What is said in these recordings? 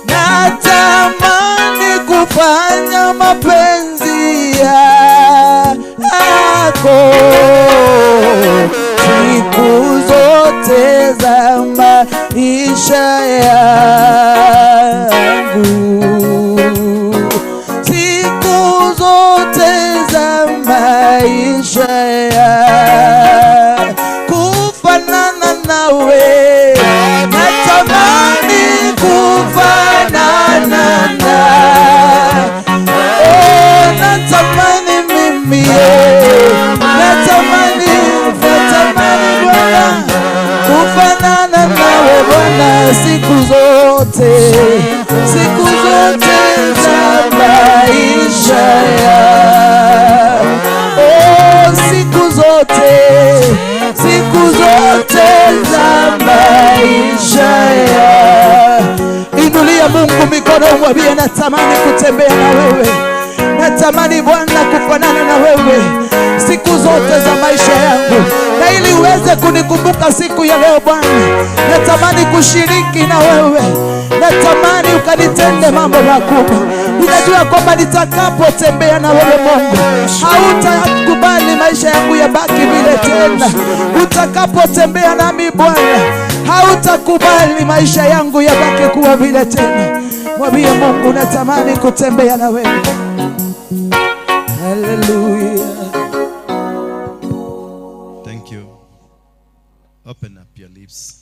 natamani kufanya mapenzi yako siku zote za maisha yangu, siku zote za maisha yangu, kufanana nawe, natamani kufanana nawe, natamani mimi, natamani Bwana kufanana nawe Bwana siku zote za maisha yangu, siku zote za maisha yangu. Inulia Mungu mikono, mwambie natamani kutembea na wewe, natamani Bwana kufanana na wewe siku zote za maisha yangu, na ili uweze kunikumbuka siku ya leo Bwana, natamani kushiriki na wewe, natamani ukanitende mambo makubwa. Ninajua kwamba nitakapotembea na wewe Mungu, hautakubali maisha yangu yabaki vile tena. Utakapotembea nami Bwana, hautakubali maisha yangu yabaki kuwa vile tena. Mwambie Mungu natamani kutembea na wewe. Hallelujah. Thank you. Open up your lips.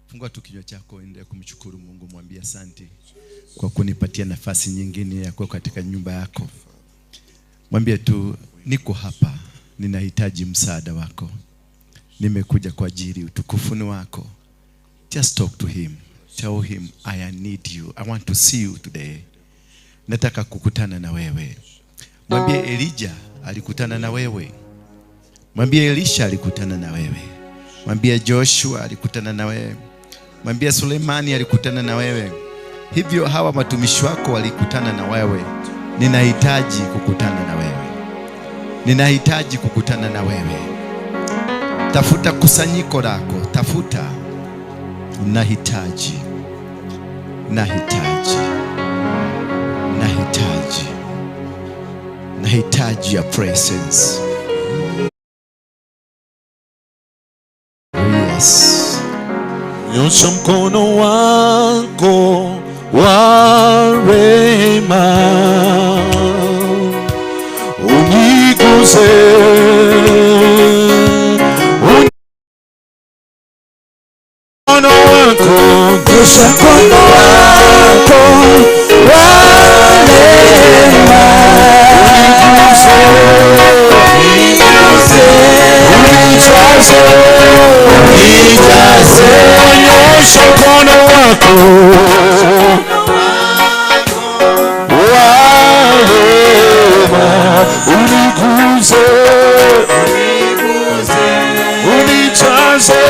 Fungua tu kinywa chako, endelea kumshukuru Mungu, mwambie asante kwa kunipatia nafasi nyingine ya kuwa katika nyumba yako. Mwambie tu niko hapa, ninahitaji msaada wako. Nimekuja kwa ajili utukufuni wako. Just talk to him. Tell him I need you. I want to see you today. Nataka kukutana na wewe. Mwambie Elijah alikutana na wewe. Mwambie Elisha alikutana na wewe. Mwambie Joshua alikutana na wewe. Mwambie Sulemani alikutana na wewe. Hivyo hawa matumishi wako walikutana na wewe. Ninahitaji kukutana na wewe. Ninahitaji kukutana na wewe. Tafuta kusanyiko lako, tafuta. Nahitaji your presence. Yes. Nyosha mkono wako wa rehema, uniguze. Nyosha mkono wako wa rehema, unijaze. Nyosha mkono wako wa rehema, uniguze, unijaze.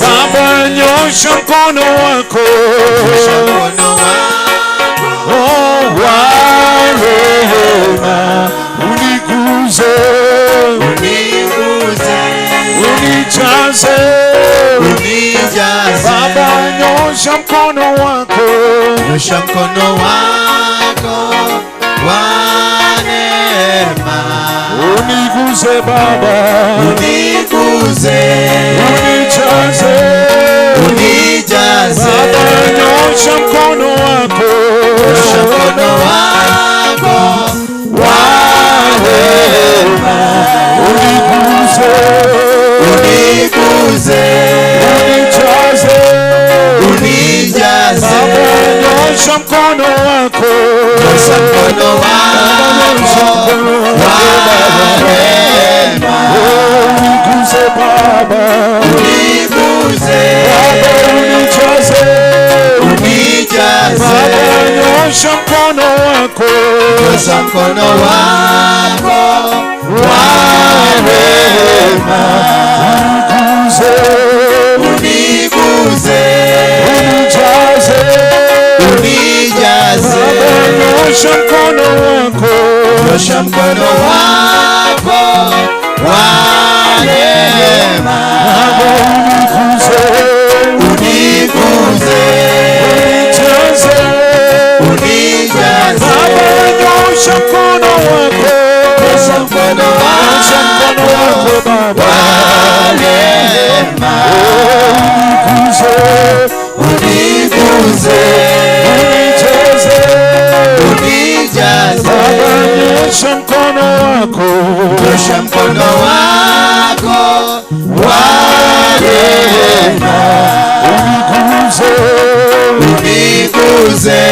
Baba, nyosha mkono wako wa rehema, uniguze, unijaze. Baba, nyosha mkono wako wa neema, uniguze Baba, uniguze, unijaze. Baba, nyosha mkono wako wa neema, uniguze, unijaze. Baba, nyosha mkono wako wa neema, uniguze Baba, uniguze. Baba, unijaze. Baba, nyosha mkono wako wa neema, uniguze, unijaze. Baba, nyosha mkono wako wa neema, uniguze, uniguze. rehema, uniguze, unijaze, Baba, nyosha mkono wako, nyosha mkono wako wa rehema, uniguze,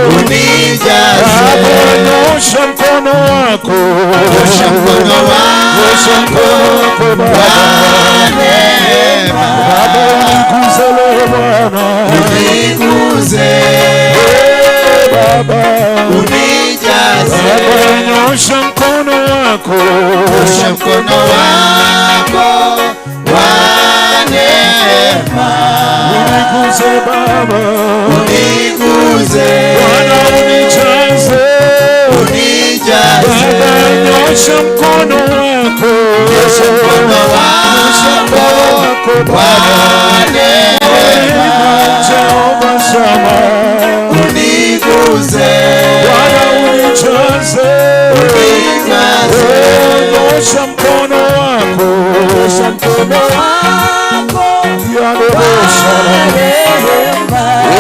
unijaze, Baba, nyosha mkono wako, nyosha mkono wako wa rehema, Baba, uniguze leo Bwana, uniguze Baba, unijaze, Baba, nyosha mkono wako, nyosha mkono wako wa neema, uniguze Baba, uniguze Bwana, unijaze, Baba, nyosha mkono wako, nyosha mkono wako wa neema, Jehova Shama, uniguze Bwana, unijaze, nyosha mkono wako, nyosha mkono wako,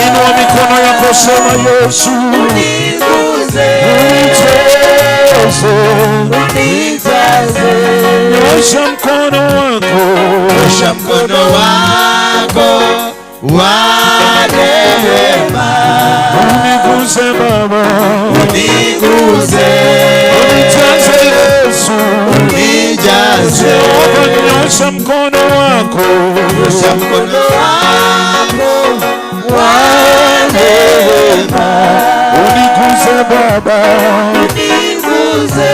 inua mikono yako, sema Yesu, uniguze, unijaze, nyosha mkono wako, nyosha mkono wako wa rehema, uniguze Baba, uniguze, unijaze Yesu, unijaze, nyosha mkono wako, nyosha mkono wako wa rehema, uniguze Baba, uniguze,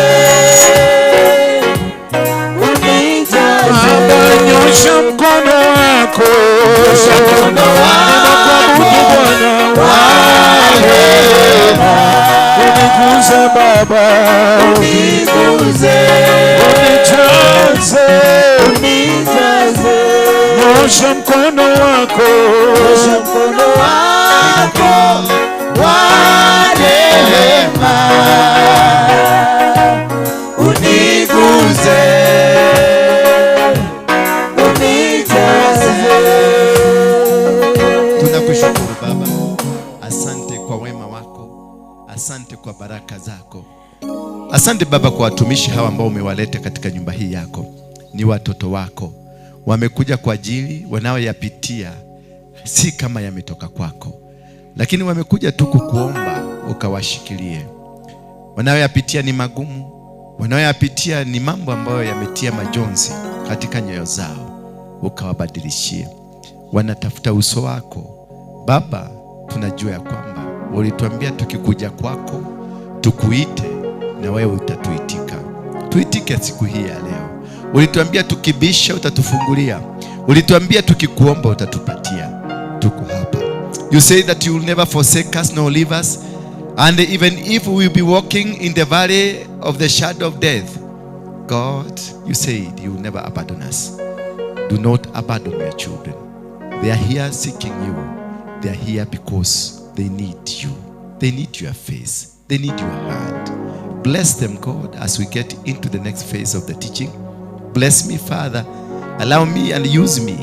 unijaze, Baba, nyosha mkono wako, nyosha mkono wako wa rehema, uniguze Baba, uniguze, unijaze, nyosha mkono wako, nyosha mkono wako wa rehema, uniguze, unijaze. Tunakushukuru Baba, asante kwa wema wako, asante kwa baraka zako. Asante Baba kwa watumishi hawa ambao umewaleta katika nyumba hii yako. Ni watoto wako, wamekuja kwa ajili wanaoyapitia si kama yametoka kwako, lakini wamekuja tu kukuomba ukawashikilie. Wanaoyapitia ni magumu, wanaoyapitia ni mambo ambayo yametia majonzi katika nyoyo zao, ukawabadilishie. Wanatafuta uso wako Baba. Tunajua ya kwamba ulituambia tukikuja kwako tukuite na wewe utatuitika. Tuitike siku hii ya leo. Ulituambia tukibisha utatufungulia, ulituambia tukikuomba utatupatia. Tuko hapa. You say that you will never forsake us nor leave us, and even if we will be walking in the valley of the shadow of death, God, you said you will never abandon us. Do not abandon your children. They are here seeking you. They are here because they need you. They need your face. They need your hand. Bless them, God, as we get into the next phase of the teaching. Bless me, Father. Allow me and use me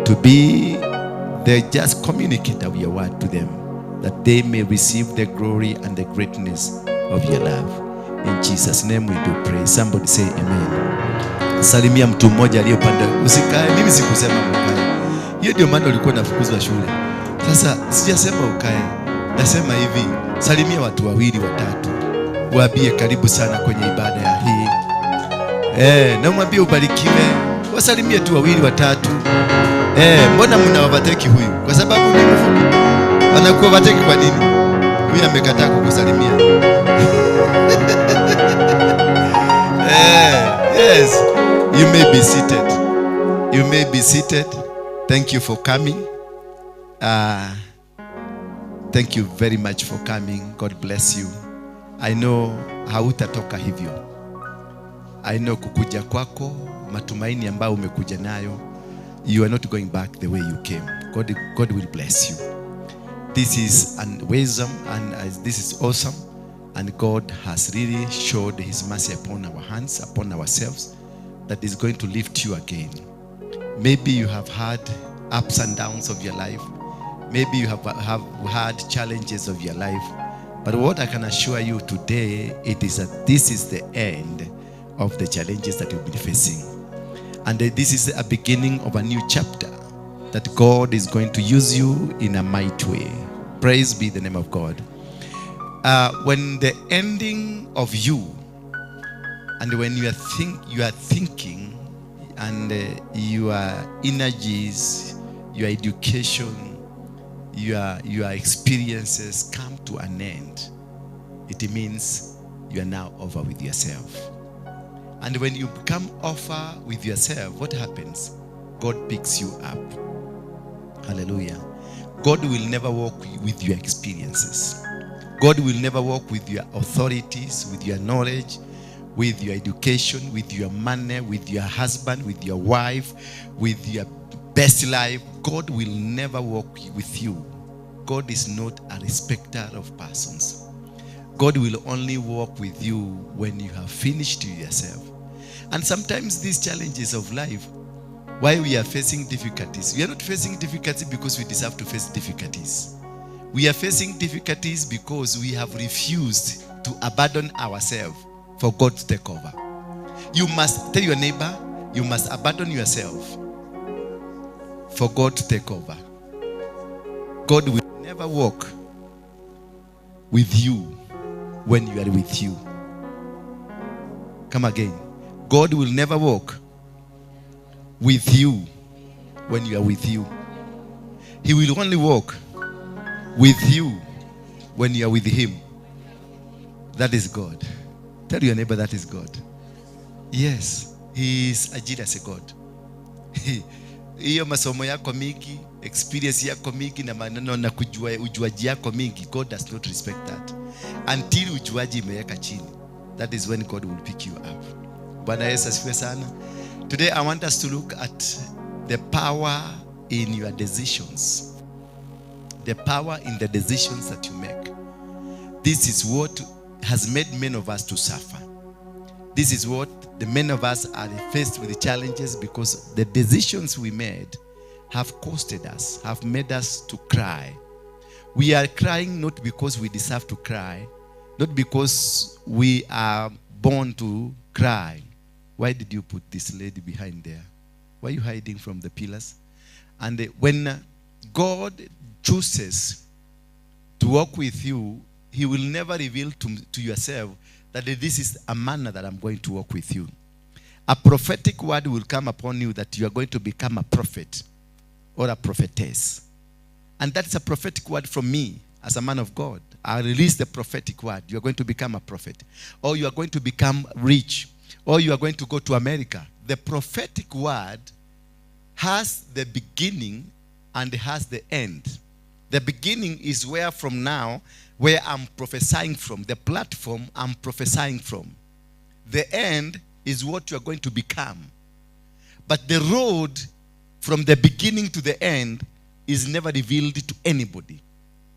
to be the just communicator of your word to them, that they may receive the glory and the greatness of your love. In Jesus' name we do pray. Somebody say amen. Salimia mtu mmoja aliyopanda. Usikae, mimi sikusema ukae. Hiyo ndio maana ulikuwa unafukuzwa shule. Sasa sijasema ukae, nasema hivi, salimia watu wawili watatu, waambie karibu sana kwenye ibada ya hii. Na mwambie ubarikiwe. Wasalimie tu wawili watatu. Mbona mnawavateki huyu? Kwa sababu ni mfupi. Anakuwa vateki kwa nini? Huyu amekataa kukusalimia. Yes, you may be seated. You may be seated. Thank you for coming. Thank you very much for coming. God bless you. I know hautatoka hivyo. I know kukuja kwako, matumaini ambayo umekuja nayo, you are not going back the way you came. God will bless you. This is wisdom, and this is awesome. And God has really showed his mercy upon our hands, upon ourselves, that is going to lift you again. Maybe you have had ups and downs of your life. Maybe you have had challenges of your life. But what I can assure you today, it is that this is the end of the challenges that you've been facing. And this is a beginning of a new chapter that God is going to use you in a mighty way. Praise be the name of God. When the ending of you, and when you are thinking, and your energies, your education, your experiences come to an end, it means you are now over with yourself. And when you become over with yourself, what happens? God picks you up. Hallelujah. God will never walk with your experiences. God will never walk with your authorities, with your knowledge, with your education, with your money, with your husband, with your wife, with your best life. God will never walk with you. God is not a respecter of persons. God will only walk with you when you have finished yourself. And sometimes these challenges of life, why we are facing difficulties, we are not facing difficulties because we deserve to face difficulties. We are facing difficulties because we have refused to abandon ourselves for God to take over. You must tell your neighbor, you must abandon yourself for God to take over. God will never walk with you when you are with you. Come again. God will never walk with you when you are with you. He will only walk with you when you are with him. That is God. Tell your neighbor that is God. Yes, he is a jealous God. Hiyo masomo yako mingi, experience yako mingi na maneno na kujua ujuaji yako mingi, God does not respect that. Until ujuaji imeweka chini. That is when God will pick you up. Bwana Yesu asifiwe sana. Today I want us to look at the power in your decisions. The power in the decisions that you make. This is what has made many of us to suffer. This is what the many of us are faced with the challenges, because the decisions we made have costed us, have made us to cry. We are crying not because we deserve to cry, not because we are born to cry. Why did you put this lady behind there? Why are you hiding from the pillars? And when God chooses to walk with you, he will never reveal to yourself that this is a manner that I'm going to walk with you. A prophetic word will come upon you that you are going to become a prophet or a prophetess. And that's a prophetic word from me as a man of God. I release the prophetic word. You are going to become a prophet. Or you are going to become rich. Or you are going to go to America. The prophetic word has the beginning and has the end. The beginning is where from now, where I'm prophesying from, the platform I'm prophesying from. The end is what you're going to become. But the road from the beginning to the end is never revealed to anybody.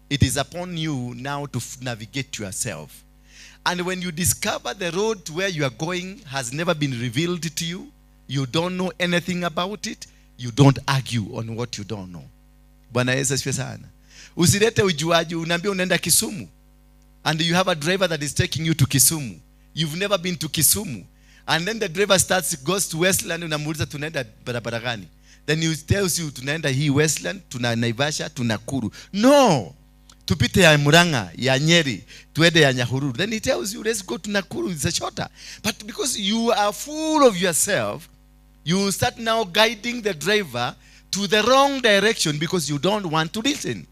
It is upon you now to navigate yourself. And when you discover the road to where you are going has never been revealed to you, you don't know anything about it, you don't argue on what you don't know. Bwana Yesu asifiwe sana. Usilete ujuaji, unaambia unaenda Kisumu. And you have a driver that is taking you to Kisumu. You've never been to Kisumu. And then the driver goes to Westland, unamuuliza tunaenda barabara gani? Then he tells you tunaenda hii Westland, tuna Naivasha, tuna Nakuru. No! Tupite ya Muranga, ya Nyeri, tuende ya Nyahururu. Then he tells you, let's go to Nakuru, it's shorter. But because you are full of yourself, you start now guiding the driver to the wrong direction because you don't want to listen.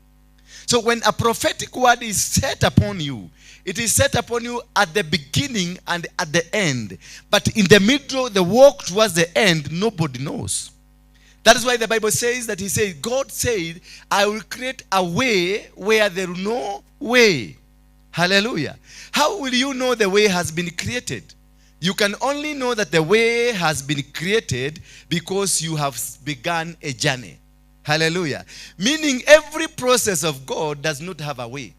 So when a prophetic word is set upon you, it is set upon you at the beginning and at the end. But in the middle, the walk towards the end, nobody knows. That is why the Bible says that God said, I will create a way where there is no way. Hallelujah. How will you know the way has been created? You can only know that the way has been created because you have begun a journey. Hallelujah. Meaning every process of God does not have a way.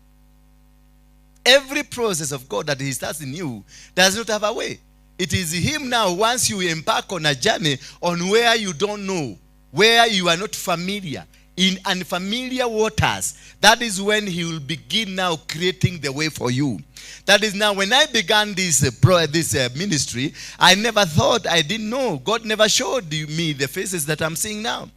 Every process of God that he starts in you does not have a way. It is him now, once you embark on a journey on where you don't know, where you are not familiar, in unfamiliar waters, that is when he will begin now creating the way for you. That is now, when I began this ministry, I never thought, I didn't know. God never showed me the faces that I'm seeing now.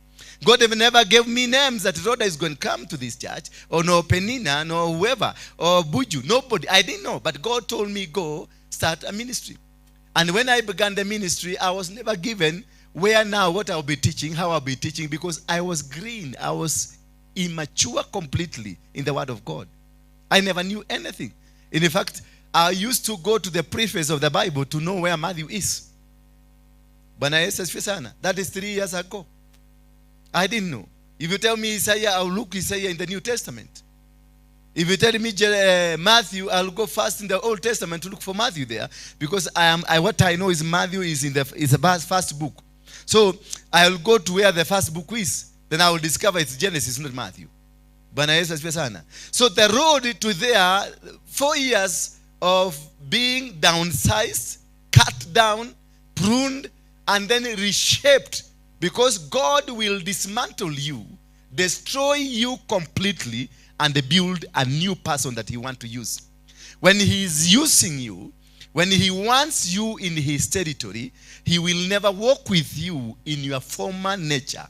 God never gave me names that Rhoda is going to come to this church, or no Penina, no whoever, or Buju. Nobody. I didn't know. But God told me, go start a ministry. And when I began the ministry, I was never given where now, what I'll be teaching, how I'll be teaching, because I was green. I was immature completely in the Word of God. I never knew anything. In fact, I used to go to the preface of the Bible to know where Matthew is. That is 3 years ago. I didn't know. If you tell me Isaiah, I'll look Isaiah in the New Testament. If you tell me Matthew, I'll go first in the Old Testament to look for Matthew there, because what I know is Matthew is the first book. So I'll go to where the first book is. Then I will discover it's Genesis, not Matthew. So the road to there, 4 years of being downsized, cut down, pruned, and then reshaped, because God will dismantle you, destroy you completely, and build a new person that he wants to use. When he is using you, when he wants you in his territory, he will never walk with you in your former nature.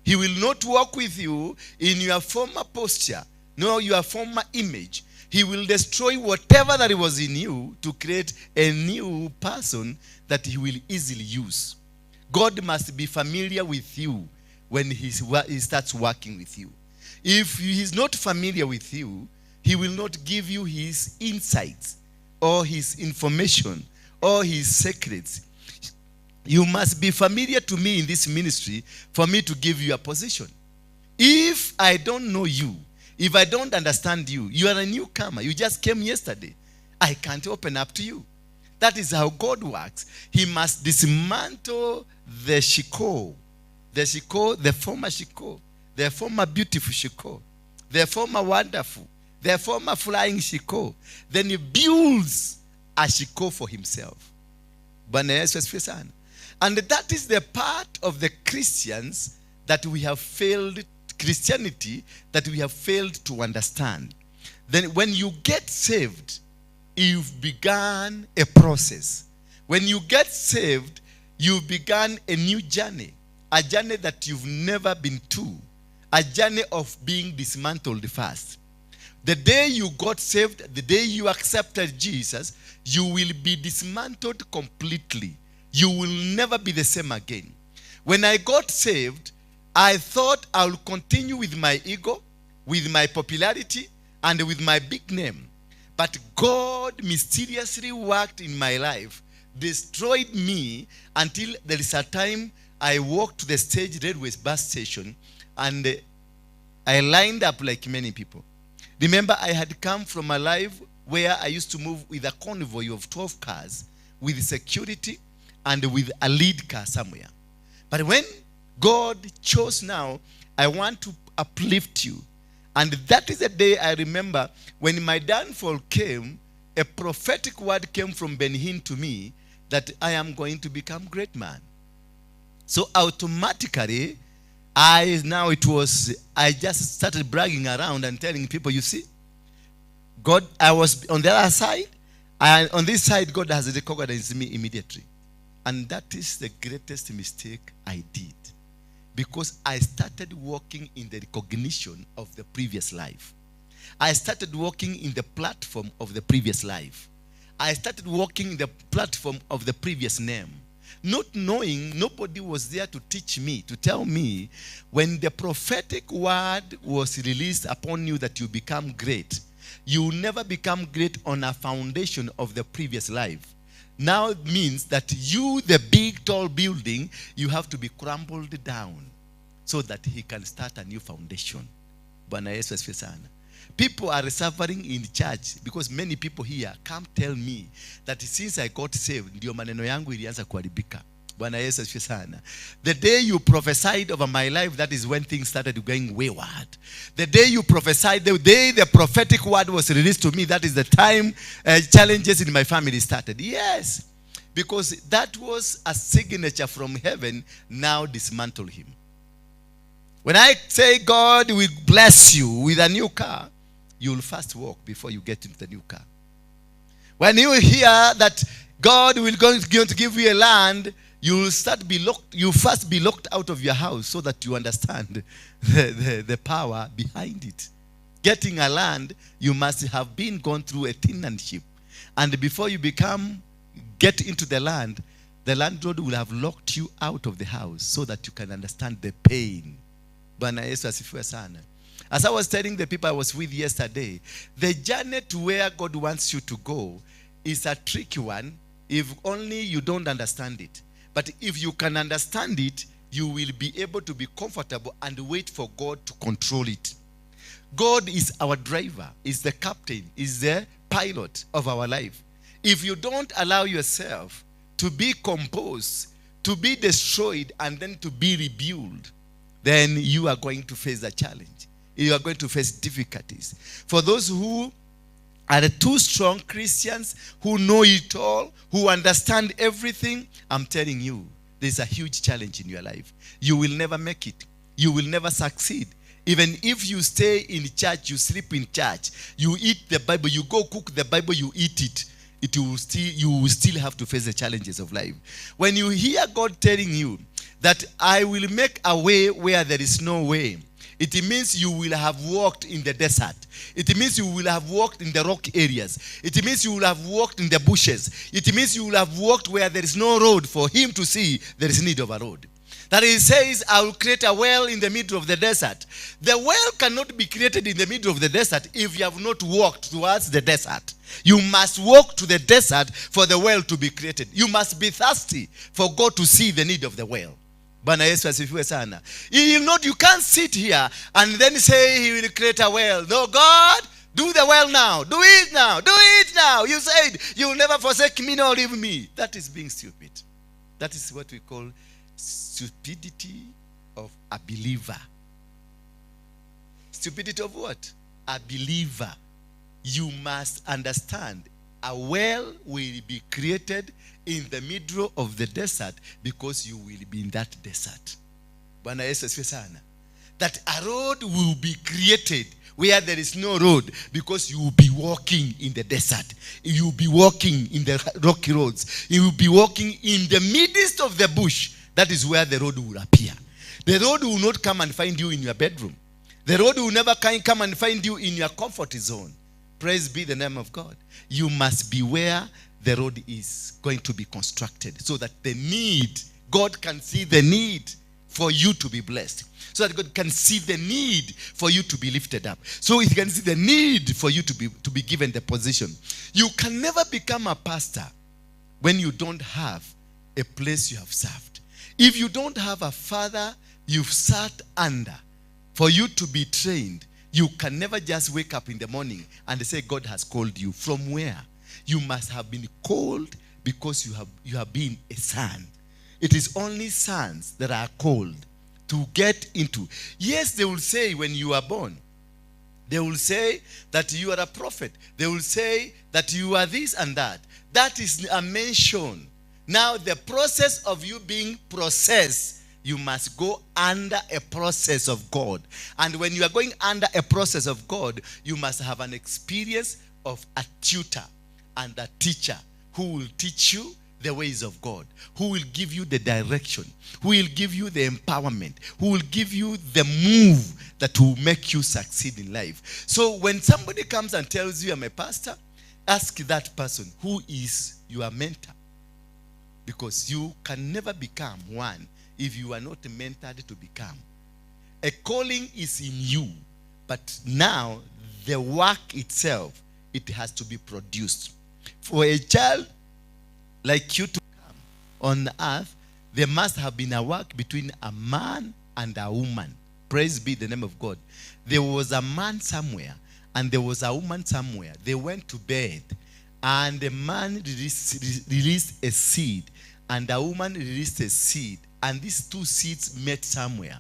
He will not walk with you in your former posture, nor your former image. He will destroy whatever that was in you to create a new person that he will easily use. God must be familiar with you when he starts working with you. If he is not familiar with you, he will not give you his insights or his information or his secrets. You must be familiar to me in this ministry for me to give you a position. If I don't know you, if I don't understand you, you are a newcomer, you just came yesterday, I can't open up to you. That is how God works. He must dismantle the shiko, the former shiko, the former beautiful shiko, the former wonderful, the former flying shiko. Then he builds a shiko for himself. And that is the part of the Christians that we have failed, Christianity, that we have failed to understand. Then when you get saved, you've begun a process. When you get saved, you've begun a new journey. A journey that you've never been to. A journey of being dismantled first. The day you got saved, the day you accepted Jesus, you will be dismantled completely. You will never be the same again. When I got saved, I thought I will continue with my ego, with my popularity, and with my big name. But God mysteriously worked in my life, destroyed me until there is a time I walked to the stage railways bus station and I lined up like many people. Remember, I had come from a life where I used to move with a convoy of 12 cars with security and with a lead car somewhere. But when God chose now, I want to uplift you. And that is the day I remember when my downfall came, a prophetic word came from Ben-Hinn to me that I am going to become great man. So automatically, I just started bragging around and telling people, you see, God, I was on the other side, and on this side, God has recognized me immediately. And that is the greatest mistake I did. Because I started walking in the recognition of the previous life. I started walking in the platform of the previous life. I started walking in the platform of the previous name. Not knowing, nobody was there to teach me, to tell me, when the prophetic word was released upon you that you become great, you will never become great on a foundation of the previous life. Now it means that you, the big tall building, you have to be crumbled down so that he can start a new foundation. People are suffering in church because many people here come tell me that since I got saved, ndio maneno yangu ilianza kuharibika. Bwana Yesu asifiwe sana. The day you prophesied over my life, that is when things started going wayward. The day you prophesied, the day the prophetic word was released to me, that is the time challenges in my family started. Yes. because that was a signature from heaven. Now dismantle him. When I say God will bless you with a new car, you will first walk before you get into the new car. When you hear that God will going to give you a land, you will first be locked out of your house so that you understand the power behind it. Getting a land, you must have been gone through a tenantship. And before you get into the landlord will have locked you out of the house so that you can understand the pain. Bwana Yesu asifiwe sana. As I was telling the people I was with yesterday, the journey to where God wants you to go is a tricky one if only you don't understand it. But if you can understand it, you will be able to be comfortable and wait for God to control it. God is our driver, is the captain, is the pilot of our life. If you don't allow yourself to be composed, to be destroyed, and then to be rebuilt, then you are going to face a challenge. You are going to face difficulties. For those who are the too strong Christians, who know it all, who understand everything, I'm telling you, there's a huge challenge in your life. You will never make it. You will never succeed. Even if you stay in church, you sleep in church, you eat the Bible, you go cook the Bible, you eat it, you will still have to face the challenges of life. When you hear God telling you that I will make a way where there is no way, it means you will have walked in the desert. It means you will have walked in the rock areas. It means you will have walked in the bushes. It means you will have walked where there is no road for him to see there is need of a road. That he says, I will create a well in the middle of the desert. The well cannot be created in the middle of the desert if you have not walked towards the desert. You must walk to the desert for the well to be created. You must be thirsty for God to see the need of the well. Bwana Yesu asifiwe sana. You can't sit here and then say he will create a well. No, God, do the well now. Do it now. Do it now. You said you will never forsake me nor leave me. That is being stupid. That is what we call stupidity of a believer. Stupidity of what? A believer. You must understand a well will be created in the middle of the desert because you will be in that desert. Bwana Yesu asifiwe sana. That a road will be created where there is no road because you will be walking in the desert. You will be walking in the rocky roads. You will be walking in the midst of the bush. That is where the road will appear. The road will not come and find you in your bedroom. The road will never come and find you in your comfort zone. Praise be the name of God. You must be where the road is going to be constructed so that God can see the need for you to be blessed. So that God can see the need for you to be lifted up. So He can see the need for you to be given the position. You can never become a pastor when you don't have a place you have served. If you don't have a father you've sat under for you to be trained, you can never just wake up in the morning and say God has called you. From where? You must have been called because you have been a son. It is only sons that are called to get into. Yes, they will say when you are born, they will say that you are a prophet. They will say that you are this and that. That is a mention. Now the process of you being processed, you must go under a process of God. And when you are going under a process of God, you must have an experience of a tutor and a teacher who will teach you the ways of God, who will give you the direction, who will give you the empowerment, who will give you the move that will make you succeed in life. So when somebody comes and tells you I'm a pastor, ask that person, who is your mentor? Because you can never become one if you are not mentored to become. A calling is in you, but now the work itself, it has to be produced. For a child like you to come on earth, there must have been a work between a man and a woman. Praise be the name of God. There was a man somewhere and there was a woman somewhere. They went to bed and the man released a seed and the woman released a seed, and these two seeds met somewhere.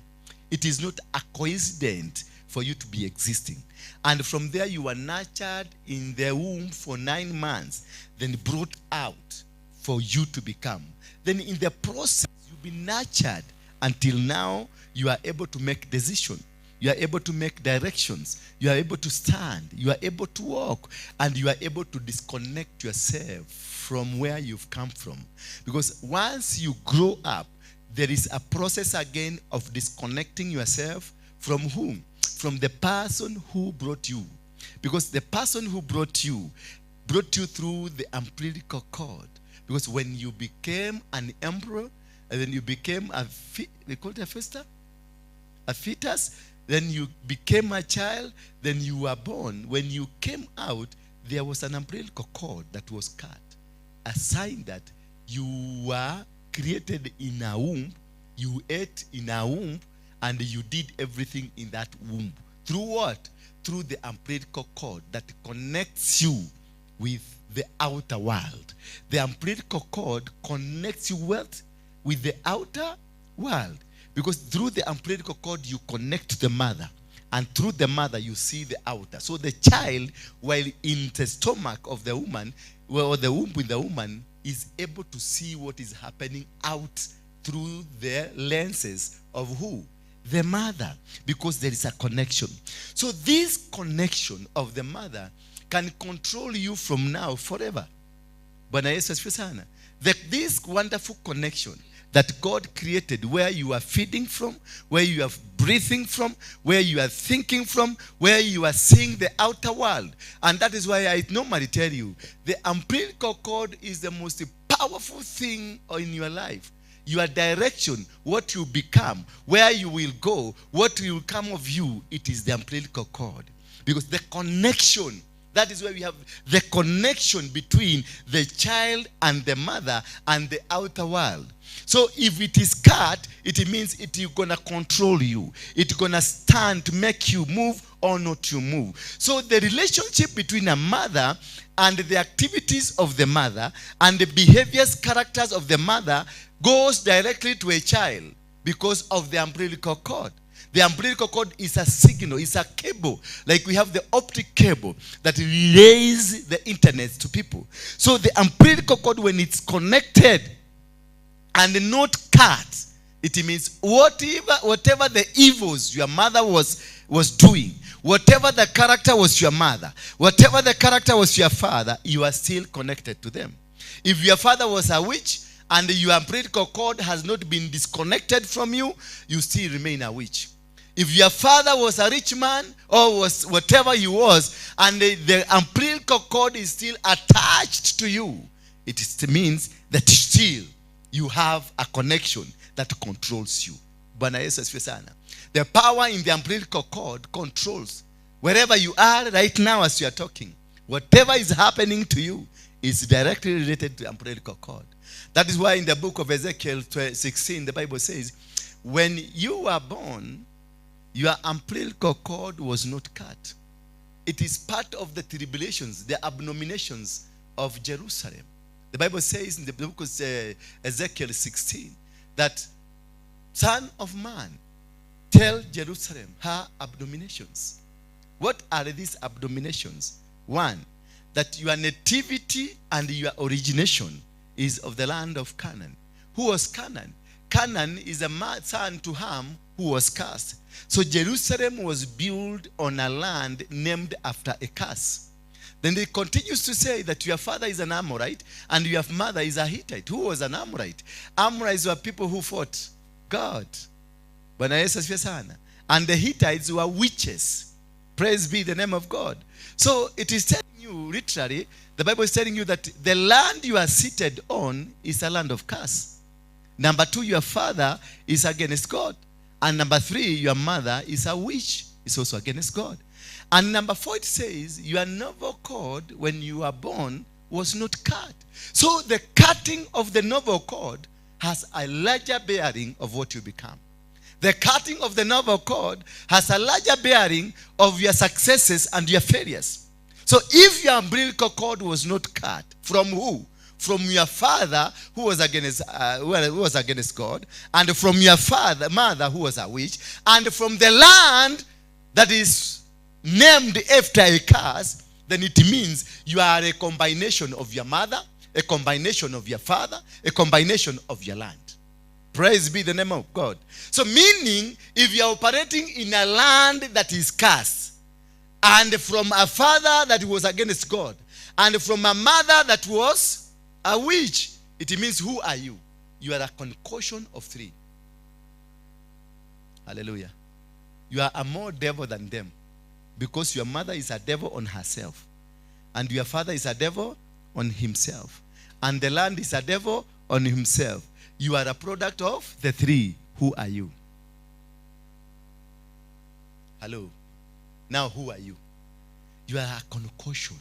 It is not a coincidence for you to be existing. And from there you were nurtured in the womb for 9 months, then brought out for you to become. Then in the process, you'll be nurtured until now you are able to make decisions. You are able to make directions. You are able to stand. You are able to walk. And you are able to disconnect yourself from where you've come from. Because once you grow up, there is a process again of disconnecting yourself from whom? From the person who brought you. Because the person who brought you through the umbilical cord. Because when you became an embryo, and then you became they call it a fetus, then you became a child, then you were born. When you came out, there was an umbilical cord that was cut. A sign that you were created in a womb, you ate in a womb, and you did everything in that womb. Through what? Through the umbilical cord that connects you with the outer world. The umbilical cord connects you with the outer world. Because through the umbilical cord, you connect to the mother. And through the mother, you see the outer. So the child, while in the stomach of the woman, or the womb with the woman, is able to see what is happening out through the lenses of who? The mother. Because there is a connection. So this connection of the mother can control you from now forever. Bwana Yesu asifiwe sana. This wonderful connection that God created, where you are feeding from, where you are breathing from, where you are thinking from, where you are seeing the outer world. And that is why I normally tell you, the umbilical cord is the most powerful thing in your life. Your direction, what you become, where you will go, what will come of you, it is the umbilical cord. Because the connection, that is where we have the connection between the child and the mother and the outer world. So if it is cut, it means it is going to control you. It's going to stand to make you move or not to move. So the relationship between a mother and the activities of the mother and the behaviors, characters of the mother goes directly to a child because of the umbilical cord. The umbilical cord is a signal, it's a cable. Like we have the optic cable that relays the internet to people. So the umbilical cord, when it's connected and not cut, it means whatever the evils your mother was doing, whatever the character was your mother, whatever the character was your father, you are still connected to them. If your father was a witch and your umbilical cord has not been disconnected from you, you still remain a witch. If your father was a rich man or was whatever he was, and the umbilical cord is still attached to you, it means that still you have a connection that controls you. Bwana Yesu asifiwe sana. The power in the umbilical cord controls. Wherever you are right now as you are talking, whatever is happening to you is directly related to the umbilical cord. That is why in the book of Ezekiel 16, the Bible says, when you were born, your umbilical cord was not cut. It is part of the tribulations, the abominations of Jerusalem. The Bible says in the book of Ezekiel 16 that, Son of man, tell Jerusalem her abominations. What are these abominations? One, that your nativity and your origination is of the land of Canaan. Who was Canaan? Canaan is a son to Ham who was cursed. So Jerusalem was built on a land named after a curse. Then it continues to say that your father is an Amorite and your mother is a Hittite. Who was an Amorite? Amorites were people who fought God. Bwana Yesu asifiwe sana. And the Hittites were witches. Praise be the name of God. So it is telling you, literally, the Bible is telling you that the land you are seated on is a land of curse. Number two, your father is against God. And number three, your mother is a witch. It's also against God. And number four, it says, your novel cord, when you were born, was not cut. So the cutting of the novel cord has a larger bearing of what you become. The cutting of the novel cord has a larger bearing of your successes and your failures. So if your umbilical cord was not cut, from who? From your father who was against God, and from your mother who was a witch, and from the land that is named after a curse, then it means you are a combination of your mother, a combination of your father, a combination of your land. Praise be the name of God. So meaning, if you are operating in a land that is cursed, and from a father that was against God, and from a mother that was a witch, it means, who are you? You are a concoction of three. Hallelujah. You are a more devil than them, because your mother is a devil on herself, and your father is a devil on himself, and the land is a devil on himself. You are a product of the three. Who are you? Hello. Now who are you? You are a concoction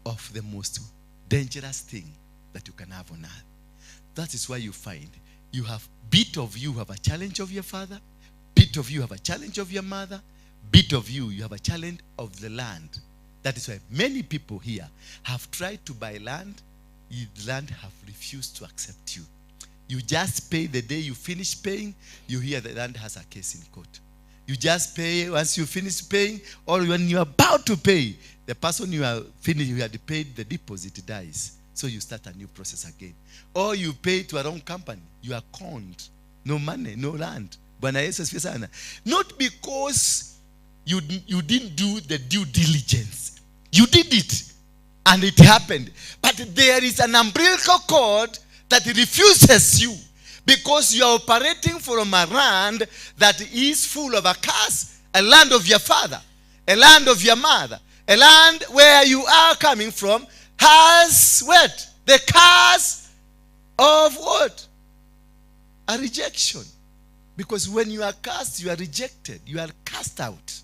of the most dangerous thing that you can have on earth. That is why you find you have bit of you have a challenge of your father, bit of you have a challenge of your mother, bit of you have a challenge of the land. That is why many people here have tried to buy land. The land have refused to accept you. You just pay. The day you finish paying, you hear the land has a case in court. You just pay. Once you finish paying, or when you are about to pay, the person you are finished, you had paid the deposit, dies. So you start a new process again. Or you pay to a wrong company. You are conned. No money, no land. Not because you didn't do the due diligence. You did it. And it happened. But there is an umbilical cord that refuses you, because you are operating from a land that is full of a curse, a land of your father, a land of your mother, a land where you are coming from has what? The curse of what? A rejection. Because when you are cast, you are rejected. You are cast out.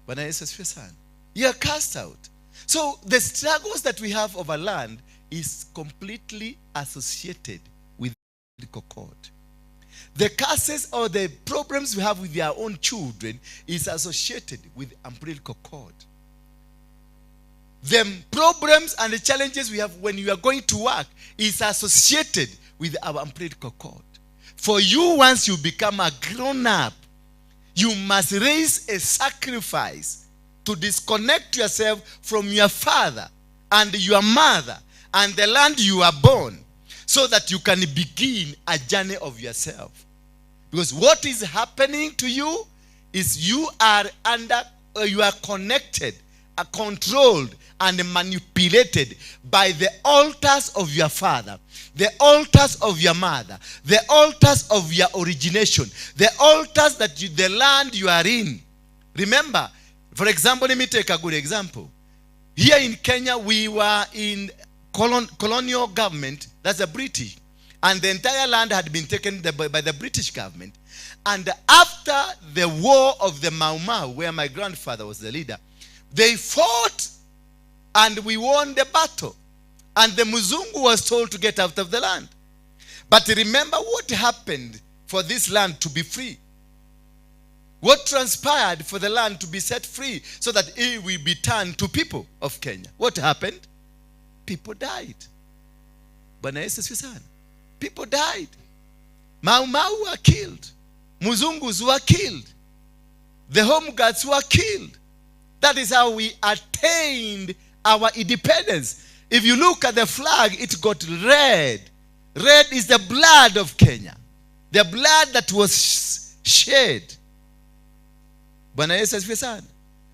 You are cast out. So the struggles that we have over land is completely associated with the umbilical cord. The curses or the problems we have with our own children is associated with umbilical cord. The problems and the challenges we have when you are going to work is associated with our umbilical cord. For you, once you become a grown-up, you must raise a sacrifice to disconnect yourself from your father and your mother and the land you are born, so that you can begin a journey of yourself. Because what is happening to you is you are connected, controlled, and manipulated by the altars of your father, the altars of your mother, the altars of your origination, the altars that the land you are in. Remember, for example, let me take a good example. Here in Kenya, we were in colonial government, that's the British, and the entire land had been taken by the British government. And after the war of the Mau Mau, where my grandfather was the leader, they fought and we won the battle. And the Muzungu was told to get out of the land. But remember what happened for this land to be free. What transpired for the land to be set free so that it will be turned to people of Kenya? What happened? People died. People died. Mau Mau were killed. Muzungus were killed. The home guards were killed. That is how we attained our independence. If you look at the flag, it got red. Red is the blood of Kenya. The blood that was shed.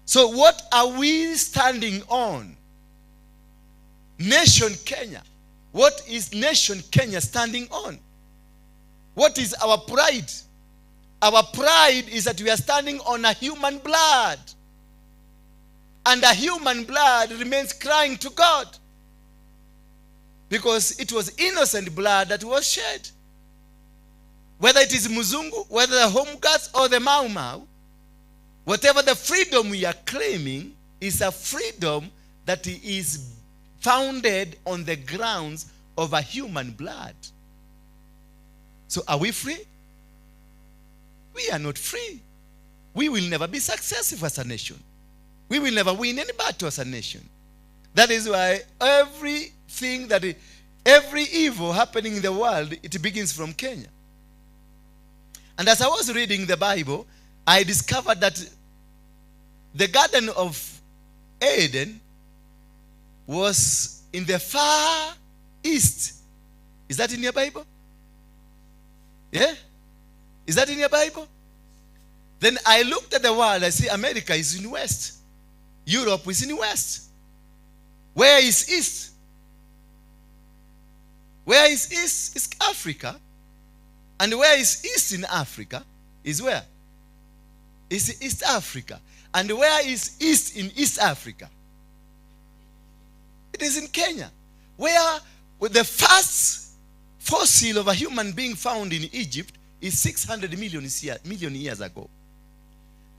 So what are we standing on? Nation Kenya. What is nation Kenya standing on? What is our pride? Our pride is that we are standing on a human blood. And a human blood remains crying to God. Because it was innocent blood that was shed. Whether it is Muzungu, whether the home guards or the Mau Mau, whatever the freedom we are claiming is a freedom that is founded on the grounds of a human blood. So are we free? We are not free. We will never be successful as a nation. We will never win any battle as a nation. That is why every evil happening in the world, it begins from Kenya. And as I was reading the Bible, I discovered that the Garden of Eden was in the far east. Is that in your Bible? Yeah? Is that in your Bible? Then I looked at the world, I see America is in west. Europe is in west. Where is east? Where is east? It's Africa. And where is east in Africa? Is where? Is East Africa. And where is east in East Africa? It is in Kenya. Where the first fossil of a human being found in Egypt is 600 million years ago.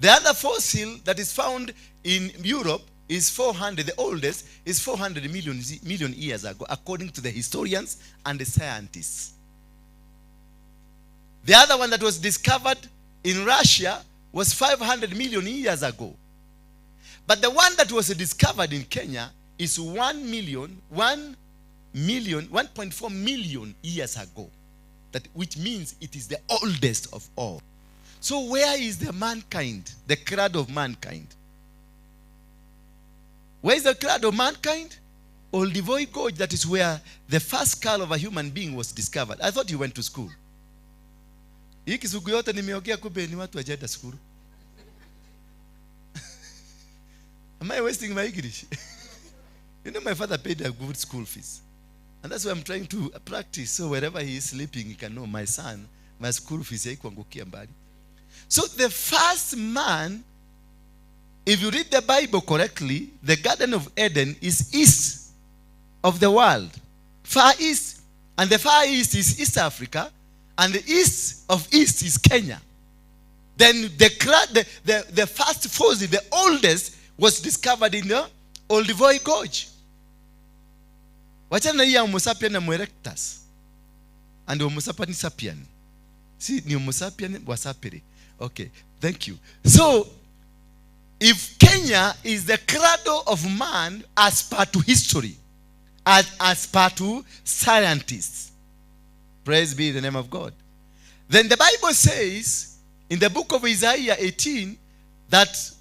The other fossil that is found in Europe is 400, the oldest is 400 million years ago, according to the historians and the scientists. The other one that was discovered in Russia was 500 million years ago. But the one that was discovered in Kenya is 1.4 million years ago. Which means it is the oldest of all. So where is the mankind, the cradle of mankind? Where is the cradle of mankind? Olduvai Gorge, that is where the first skull of a human being was discovered. I thought you went to school. Hii kisugu yote nimeongea kumbe ni watu wajaenda school. Am I wasting my English? You know, my father paid a good school fees. And that's why I'm trying to practice. So wherever he is sleeping, he can know my son, my school fees haikuangukia mbali. So the first man, if you read the Bible correctly, the Garden of Eden is east of the world. Far east. And the far east is East Africa. And the east of east is Kenya. Then the first fossil, the oldest, was discovered in the Olduvai Gorge. Wachana na hii Homo sapien na erectus. And Homo sapien sapien. See, ni Homo sapien wa sapere. Okay, thank you. So, if Kenya is the cradle of man as per to history, as per to scientists, praise be the name of God, then the Bible says in the book of Isaiah 18 that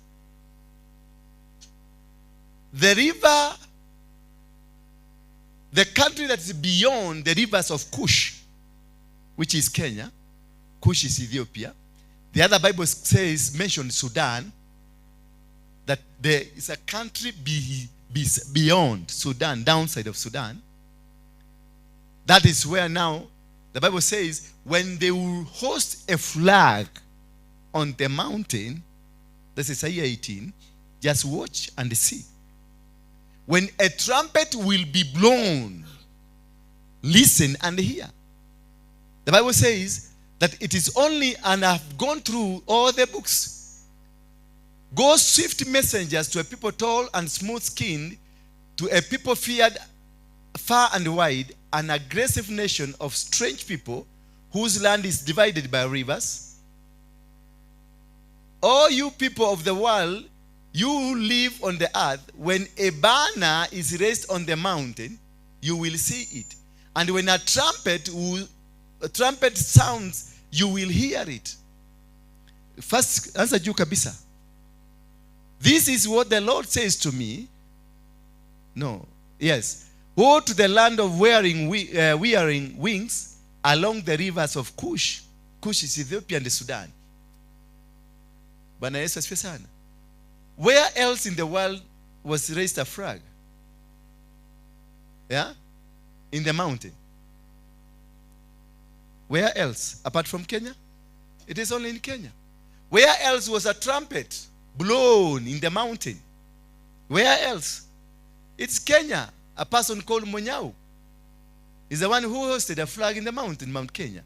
the river, the country that is beyond the rivers of Cush, which is Kenya, Cush is Ethiopia. The other Bible says, mention Sudan, that there is a country beyond Sudan, downside of Sudan. That is where now, the Bible says, when they will host a flag on the mountain, this is Isaiah 18, just watch and see. When a trumpet will be blown, listen and hear. The Bible says that it is only, and I've gone through all the books, go swift messengers to a people tall and smooth-skinned, to a people feared far and wide, an aggressive nation of strange people whose land is divided by rivers. All you people of the world, you who live on the earth, when a banner is raised on the mountain, you will see it. And when a trumpet sounds, you will hear it. First, answer juu kabisa. This is what the Lord says to me. No. Yes. Woe to the land of wearing wings along the rivers of Cush. Cush is Ethiopia and Sudan. Bwana Yesu asifiwe sana. Where else in the world was raised a flag? Yeah? In the mountain. Where else? Apart from Kenya? It is only in Kenya. Where else was a trumpet blown in the mountain? Where else? It's Kenya. A person called Monyao is the one who hosted a flag in the mountain, Mount Kenya.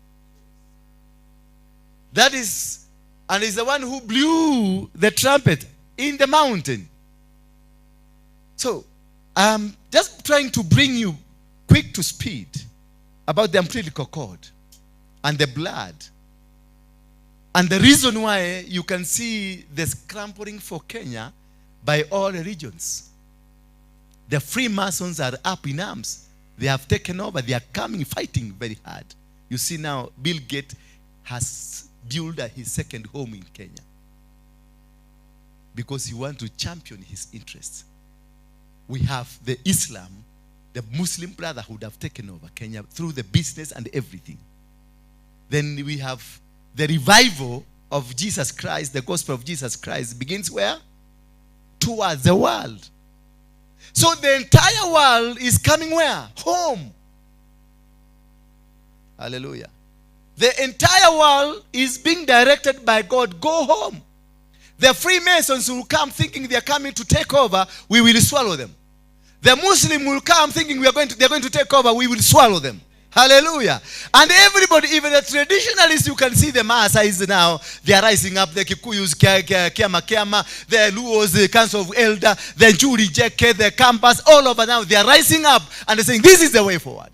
That is, and is the one who blew the trumpet in the mountain. So, I'm just trying to bring you quick to speed about the umbilical cord and the blood. And the reason why you can see the scrambling for Kenya by all religions. The Freemasons are up in arms. They have taken over. They are coming, fighting very hard. You see now, Bill Gates has built his second home in Kenya. Because he wants to champion his interests. We have the Islam the Muslim Brotherhood have taken over Kenya through the business and everything. Then we have the revival of Jesus Christ, the gospel of Jesus Christ begins where? Towards the world. So the entire world is coming where? Home. Hallelujah. The entire world is being directed by God. Go home. The Freemasons will come thinking they are coming to take over. We will swallow them. The Muslim will come thinking they're going to take over. We will swallow them. Hallelujah. And everybody, even the traditionalists, you can see the Maasais now. They are rising up. The Kikuyus, Kiama, the Luos, the Council of Elder, the Juri Jeke, the Campus, all over now. They are rising up and they're saying, this is the way forward.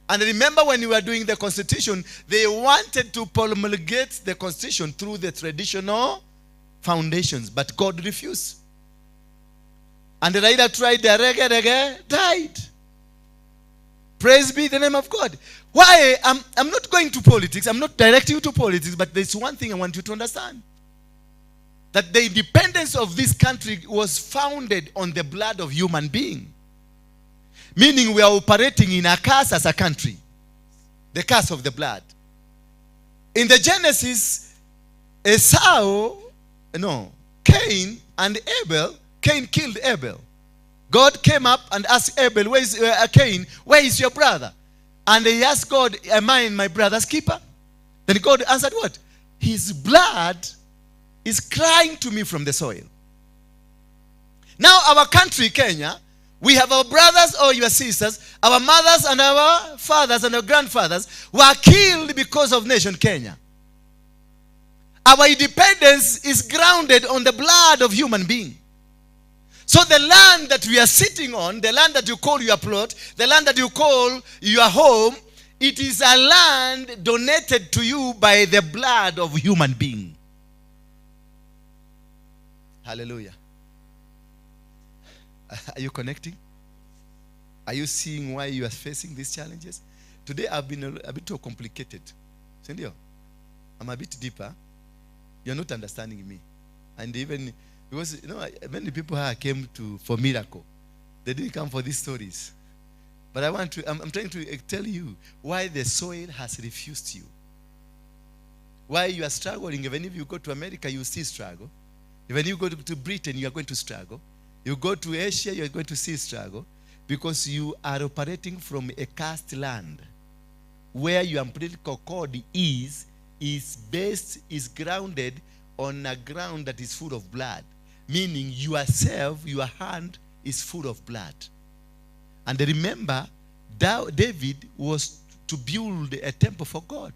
And remember when we were doing the constitution, they wanted to promulgate the constitution through the traditional foundations, but God refused. And the Raida tried, the reggae died. Praise be the name of God. Why? I'm not going to politics. I'm not directing you to politics, but there's one thing I want you to understand. That the independence of this country was founded on the blood of human beings. Meaning we are operating in a curse as a country. The curse of the blood. In the Genesis, Cain and Abel, Cain killed Abel. God came up and asked Abel, where is Cain? Where is your brother? And he asked God, am I my brother's keeper? Then God answered what? His blood is crying to me from the soil. Now our country, Kenya, we have our brothers or your sisters, our mothers and our fathers and our grandfathers were killed because of nation Kenya. Our independence is grounded on the blood of human beings. So the land that we are sitting on, the land that you call your plot, the land that you call your home, it is a land donated to you by the blood of human being. Hallelujah. Are you connecting? Are you seeing why you are facing these challenges? Today I've been a bit too complicated. I'm a bit deeper. You're not understanding me. And even, because, many people came for miracle. They didn't come for these stories. But I'm trying to tell you why the soil has refused you. Why you are struggling. Even if you go to America, you still struggle. Even if you go to Britain, you are going to struggle. You go to Asia, you are going to see struggle. Because you are operating from a cursed land. Where your umbilical cord is grounded on a ground that is full of blood. Meaning yourself, your hand is full of blood. And remember, David was to build a temple for God.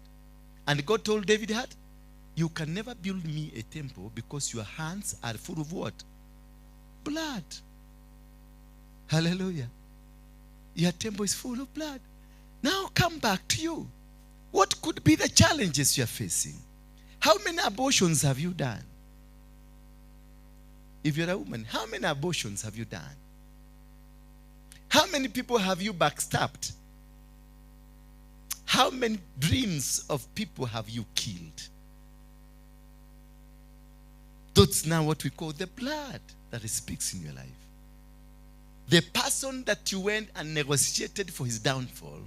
And God told David that, you can never build me a temple because your hands are full of what? Blood. Hallelujah. Your temple is full of blood. Now come back to you. What could be the challenges you are facing? How many abortions have you done? If you're a woman, how many abortions have you done? How many people have you backstabbed? How many dreams of people have you killed? That's now what we call the blood that speaks in your life. The person that you went and negotiated for his downfall,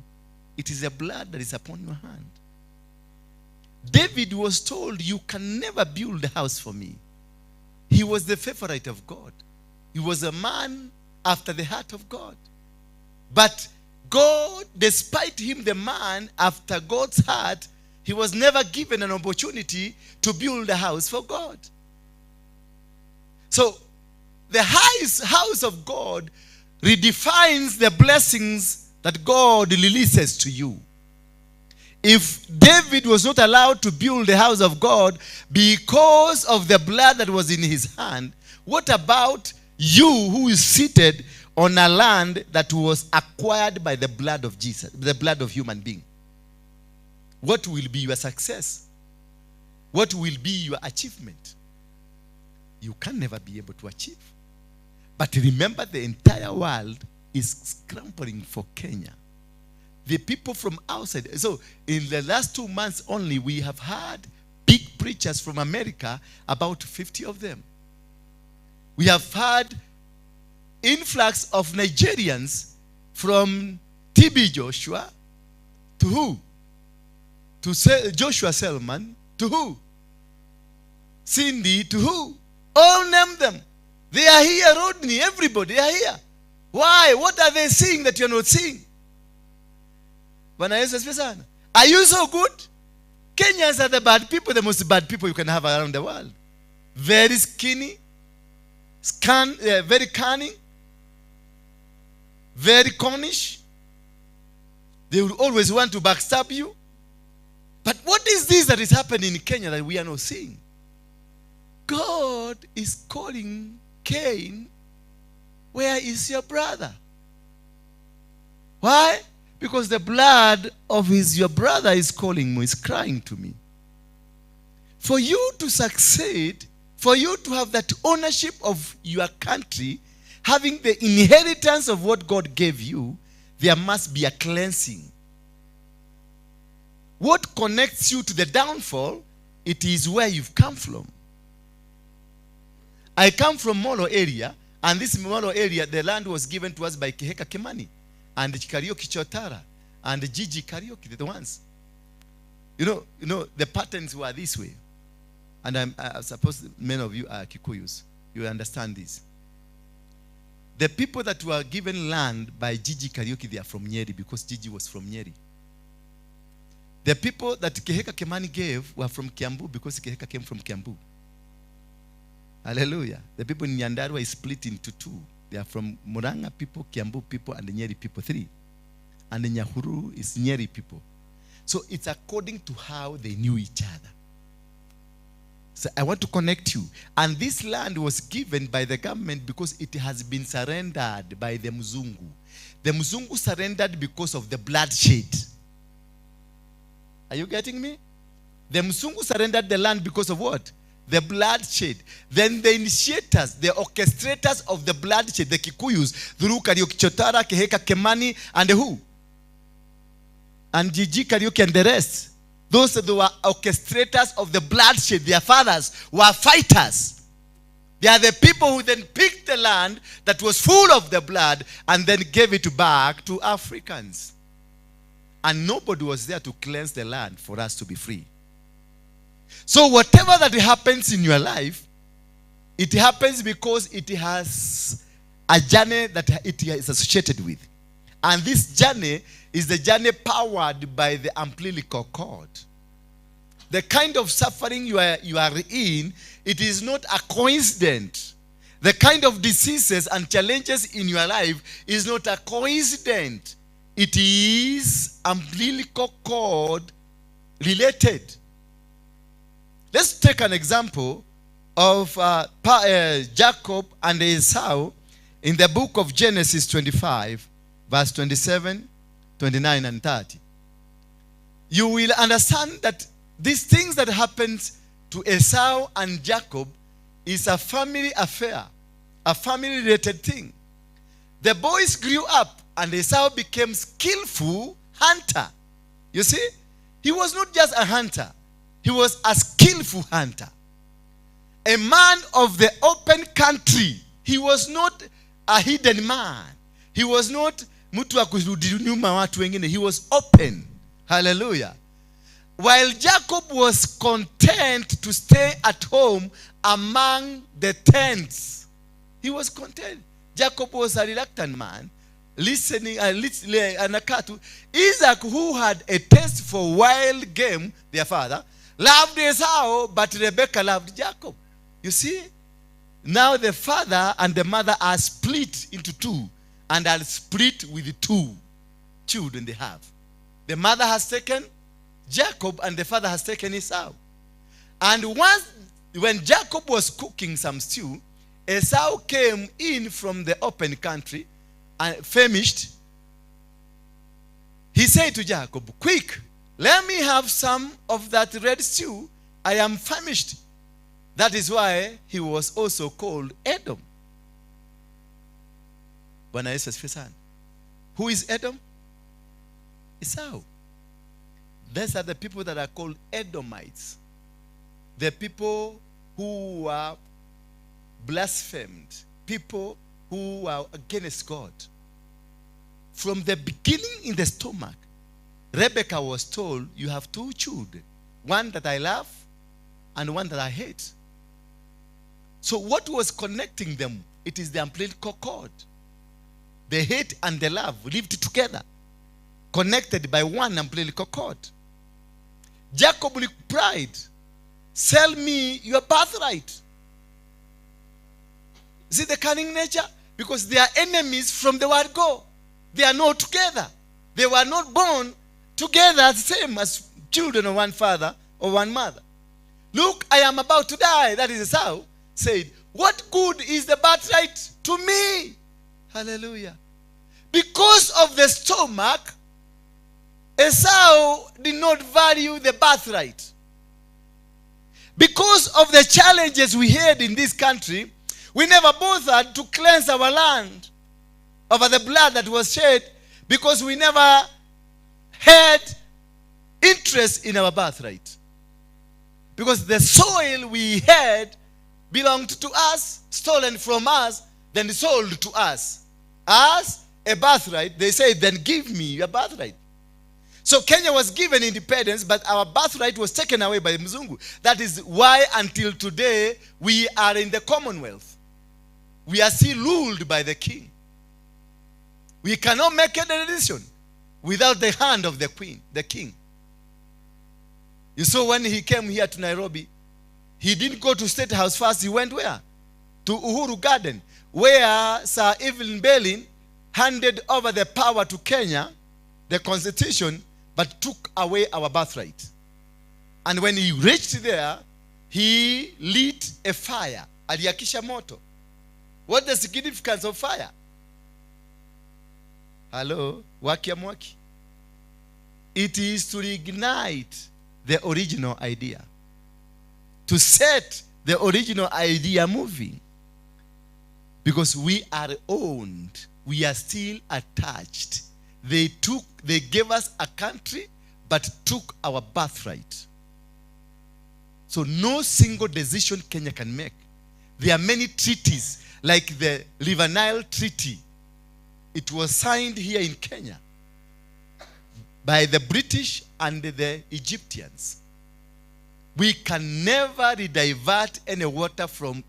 it is the blood that is upon your hand. David was told, you can never build a house for me. He was the favorite of God. He was a man after the heart of God. But God, despite him the man after God's heart, he was never given an opportunity to build a house for God. So, the highest house of God redefines the blessings that God releases to you. If David was not allowed to build the house of God because of the blood that was in his hand, what about you who is seated on a land that was acquired by the blood of Jesus, the blood of human being? What will be your success? What will be your achievement? You can never be able to achieve. But remember, the entire world is scrambling for Kenya. The people from outside. So in the last 2 months only, we have had big preachers from America, about 50 of them. We have had influx of Nigerians From TB Joshua to who? To Joshua Selman to who? Cindy to who? All name them. They are here, Rodney, everybody, they are here. Why? What are they seeing that you're not seeing? Are you so good? Kenyans are the bad people, the most bad people you can have around the world. Very skinny, very cunning, very cornish. They will always want to backstab you. But what is this that is happening in Kenya that we are not seeing? God is calling Cain, where is your brother? Why? Because the blood of your brother is calling me, is crying to me. For you to succeed, for you to have that ownership of your country, having the inheritance of what God gave you, there must be a cleansing. What connects you to the downfall, it is where you've come from. I come from Molo area, and this Molo area, the land was given to us by Keheka Kimani and Karioki Chotara and Gigi Karioki, the ones. You know, the patterns were this way. And I suppose many of you are Kikuyus. You understand this. The people that were given land by Gigi Karioki, they are from Nyeri because Gigi was from Nyeri. The people that Keheka Kimani gave were from Kiambu because Keheka came from Kiambu. Hallelujah. The people in Nyandarua is split into two. They are from Muranga people, Kiambu people, and the Nyeri people, 3. And the Nyahuru is Nyeri people. So it's according to how they knew each other. So I want to connect you. And this land was given by the government because it has been surrendered by the Mzungu. The Mzungu surrendered because of the bloodshed. Are you getting me? The Mzungu surrendered the land because of what? The bloodshed. Then the initiators, the orchestrators of the bloodshed, the Kikuyus, through Karioki Chotara, Keheka Kemani, and who? And Gigi Karioki and the rest. Those that were orchestrators of the bloodshed, their fathers were fighters. They are the people who then picked the land that was full of the blood and then gave it back to Africans. And nobody was there to cleanse the land for us to be free. So whatever that happens in your life, it happens because it has a journey that it is associated with. And this journey is the journey powered by the umbilical cord. The kind of suffering you are in, it is not a coincidence. The kind of diseases and challenges in your life is not a coincidence. It is umbilical cord related. Let's take an example of Jacob and Esau in the book of Genesis 25, verse 27, 29, and 30. You will understand that these things that happened to Esau and Jacob is a family affair, a family-related thing. The boys grew up and Esau became skillful hunter. You see, he was not just a hunter. He was a skillful hunter. A man of the open country. He was not a hidden man. He was not mtu wa kurudi nyuma watu wengine. He was open. Hallelujah. While Jacob was content to stay at home among the tents. He was content. Jacob was a reluctant man. Listening Isaac, who had a taste for wild game, their father, loved Esau, but Rebekah loved Jacob. You see? Now the father and the mother are split into two and are split with the 2 children they have. The mother has taken Jacob and the father has taken Esau. And when Jacob was cooking some stew, Esau came in from the open country and famished. He said to Jacob, "Quick, let me have some of that red stew. I am famished." That is why he was also called Edom. Who is Edom? Esau. These are the people that are called Edomites. The people who are blasphemed. People who are against God. from the beginning in the stomach, Rebecca was told, you have 2 children, one that I love and one that I hate. So what was connecting them? It is the umbilical cord. The hate and the love lived together, connected by one umbilical cord. Jacob with pride, sell me your birthright. See the cunning nature? Because they are enemies from the word go. They are not together. They were not born together, same as children of one father or one mother. Look, I am about to die. That is Esau said, what good is the birthright to me? Hallelujah. Because of the stomach, Esau did not value the birthright. Because of the challenges we had in this country, we never bothered to cleanse our land over the blood that was shed, because we never had interest in our birthright. Because the soil we had belonged to us, stolen from us, then sold to us as a birthright. They say, then give me your birthright. So Kenya was given independence, but our birthright was taken away by Mzungu. That is why until today we are in the Commonwealth. We are still ruled by the king. We cannot make any decision without the hand of the queen, the king. You saw when he came here to Nairobi, he didn't go to State House first. He went where? To Uhuru Garden, where Sir Evelyn Bailey handed over the power to Kenya, the constitution, but took away our birthright. And when he reached there, he lit a fire. Aliakisha moto. What is the significance of fire? Hello? Wakia mwaki. It is to reignite the original idea. To set the original idea moving. Because we are owned. We are still attached. They gave us a country, but took our birthright. So no single decision Kenya can make. There are many treaties, like the River Nile Treaty. It was signed here in Kenya by the British and the Egyptians. We can never divert any water from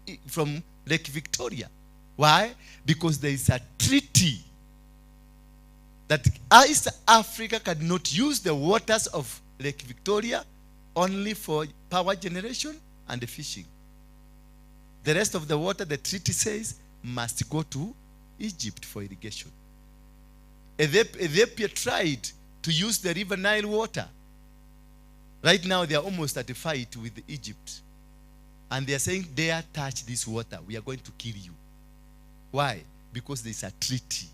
Lake Victoria. Why? Because there is a treaty that East Africa cannot use the waters of Lake Victoria only for power generation and fishing. The rest of the water, the treaty says, must go to Egypt for irrigation. Ethiopia tried to use the River Nile water. Right now, they are almost at a fight with Egypt. And they are saying, dare touch this water, we are going to kill you. Why? Because there is a treaty.